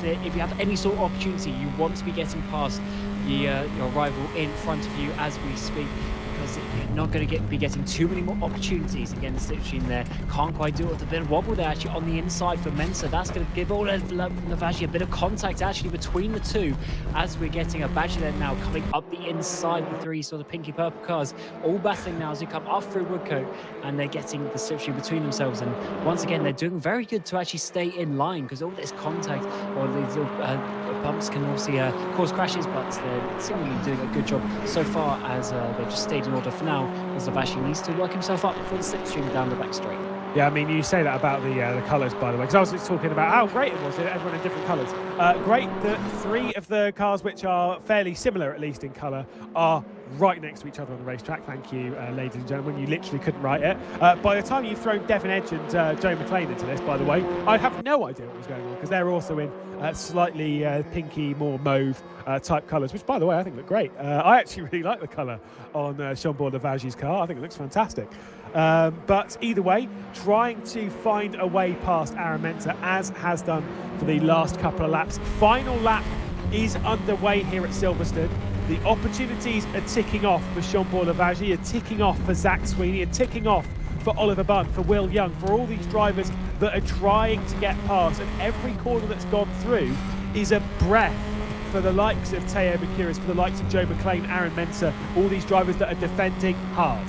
If you have any sort of opportunity, you want to be getting past your rival in front of you as we speak, because you're not going to be getting too many more opportunities against Slipstream there. Can't quite do it with a bit of wobble there actually on the inside for Mensah. That's going to give all of Lavaggi a bit of contact actually between the two, as we're getting a Badger there now coming up the inside, the three sort of pinky purple cars all battling now as we come up through Woodcote, and they're getting the Slipstream between themselves. And once again, they're doing very good to actually stay in line, because all this contact or these little bumps can obviously cause crashes, but they're seemingly doing a good job so far as they've just stayed in order for now, as Lavaggi needs to work himself up for the Slipstream down the back straight. Yeah, I mean, you say that about the colours, by the way, because I was just talking about how great it was, everyone in different colours. Great that three of the cars, which are fairly similar, at least in colour, are right next to each other on the racetrack. Thank you, ladies and gentlemen. You literally couldn't write it. By the time you've thrown Devon Edge and Joe McGlade into this, by the way, I have no idea what was going on, because they're also in slightly pinky, more mauve type colours, which, by the way, I think look great. I actually really like the colour on Jean-Paul Lavaggi's car. I think it looks fantastic. But either way, trying to find a way past Aaron Mensah, as has done for the last couple of laps. Final lap is underway here at Silverstone. The opportunities are ticking off for Jean-Paul Lavaggi, are ticking off for Zach Sweeney, are ticking off for Oliver Bunn, for Will Young, for all these drivers that are trying to get past. And every corner that's gone through is a breath for the likes of Teo Makuris, for the likes of Joe McLean, Aaron Mensah, all these drivers that are defending hard.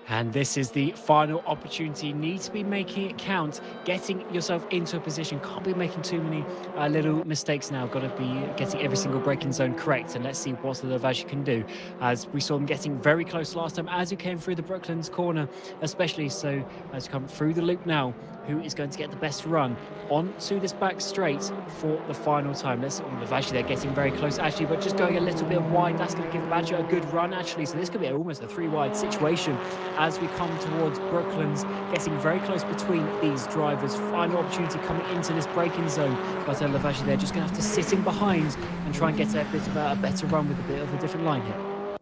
And this is the final opportunity. You need to be making it count, getting yourself into a position. Can't be making too many little mistakes now. Got to be getting every single braking zone correct. And let's see what the Lavaggi can do, as we saw them getting very close last time as you came through the Brooklands corner, especially. So as you come through the loop now, who is going to get the best run onto this back straight for the final time? Let's see. Lavaggi there getting very close actually, but just going a little bit wide. That's going to give Badger a good run actually. So this could be almost a 3-wide situation as we come towards Brooklands, getting very close between these drivers. Final opportunity coming into this braking zone, but Lavaggi there just going to have to sit in behind and try and get a bit of a better run with a bit of a different line here.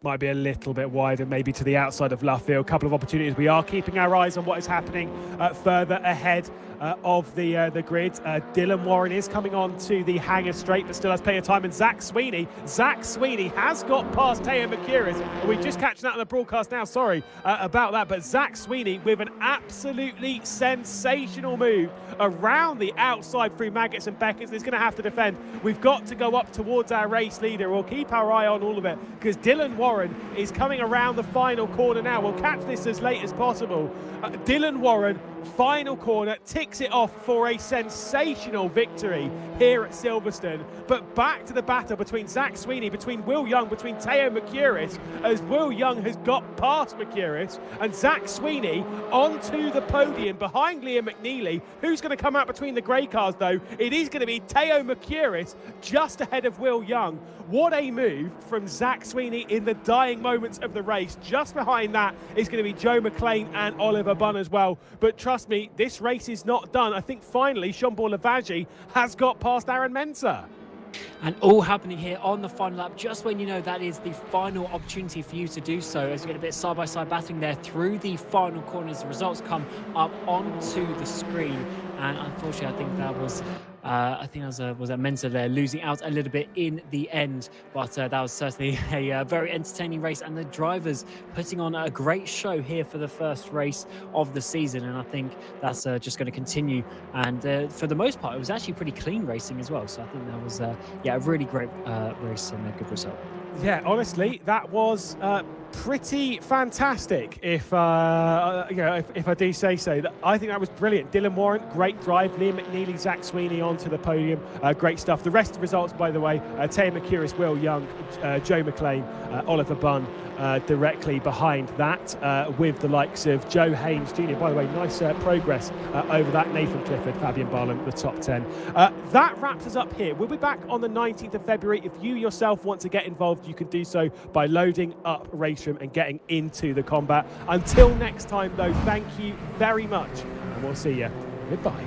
Might be a little bit wider, maybe to the outside of Luffield. A couple of opportunities. We are keeping our eyes on what is happening further ahead of the grid. Dylan Warren is coming on to the hangar straight, but still has plenty of time. And Zach Sweeney has got past Teo Mercouris. And we're just catching that on the broadcast now. Sorry about that. But Zach Sweeney with an absolutely sensational move around the outside through Maggots and Beckett's. He's going to have to defend. We've got to go up towards our race leader. We'll keep our eye on all of it because Dylan Warren is coming around the final corner now. We'll catch this as late as possible. Dylan Warren, final corner, ticks it off for a sensational victory here at Silverstone. But back to the battle between Zach Sweeney, between Will Young, between Teo Mercouris, as Will Young has got past Mercouris, and Zach Sweeney onto the podium behind Liam McNeely. Who's going to come out between the grey cars, though? It is going to be Teo Mercouris just ahead of Will Young. What a move from Zach Sweeney in the dying moments of the race. Just behind that is going to be Joe McLean and Oliver Bunn as well. But trust me, this race is not done. I think finally Jean-Paul Lavaggie has got past Aaron Mensah. And all happening here on the final lap, just when you know that is the final opportunity for you to do so, as we get a bit side-by-side battling there through the final corners. The results come up onto the screen, and unfortunately I think that was was Mensah there losing out a little bit in the end, but that was certainly a very entertaining race, and the drivers putting on a great show here for the first race of the season, and I think that's just going to continue. And for the most part, it was actually pretty clean racing as well, so I think that was a really great race and a good result. Yeah, honestly, that was pretty fantastic. If I do say so, I think that was brilliant. Dylan Warren, great drive. Liam McNeely, Zach Sweeney onto the podium, great stuff. The rest of the results, by the way, Teo Mercouris, Will Young, Joe McLean, Oliver Bunn directly behind that, with the likes of Joe Haynes Jr. By the way, nice progress over that. Nathan Clifford, Fabian Barlam, the top 10. That wraps us up here. We'll be back on the 19th of February. If you yourself want to get involved, you can do so by loading up RaceRoom and getting into the combat. Until next time, though, thank you very much, and we'll see you. Goodbye.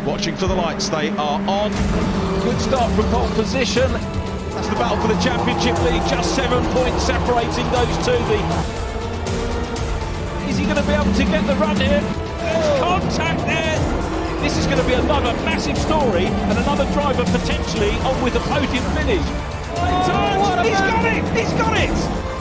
Watching for the lights, they are on. Good start from pole position. That's the battle for the championship lead. Just 7 points separating those two. Is he going to be able to get the run here? Contact there. This is going to be another massive story, and another driver potentially on with a podium finish. He's got it! He's got it!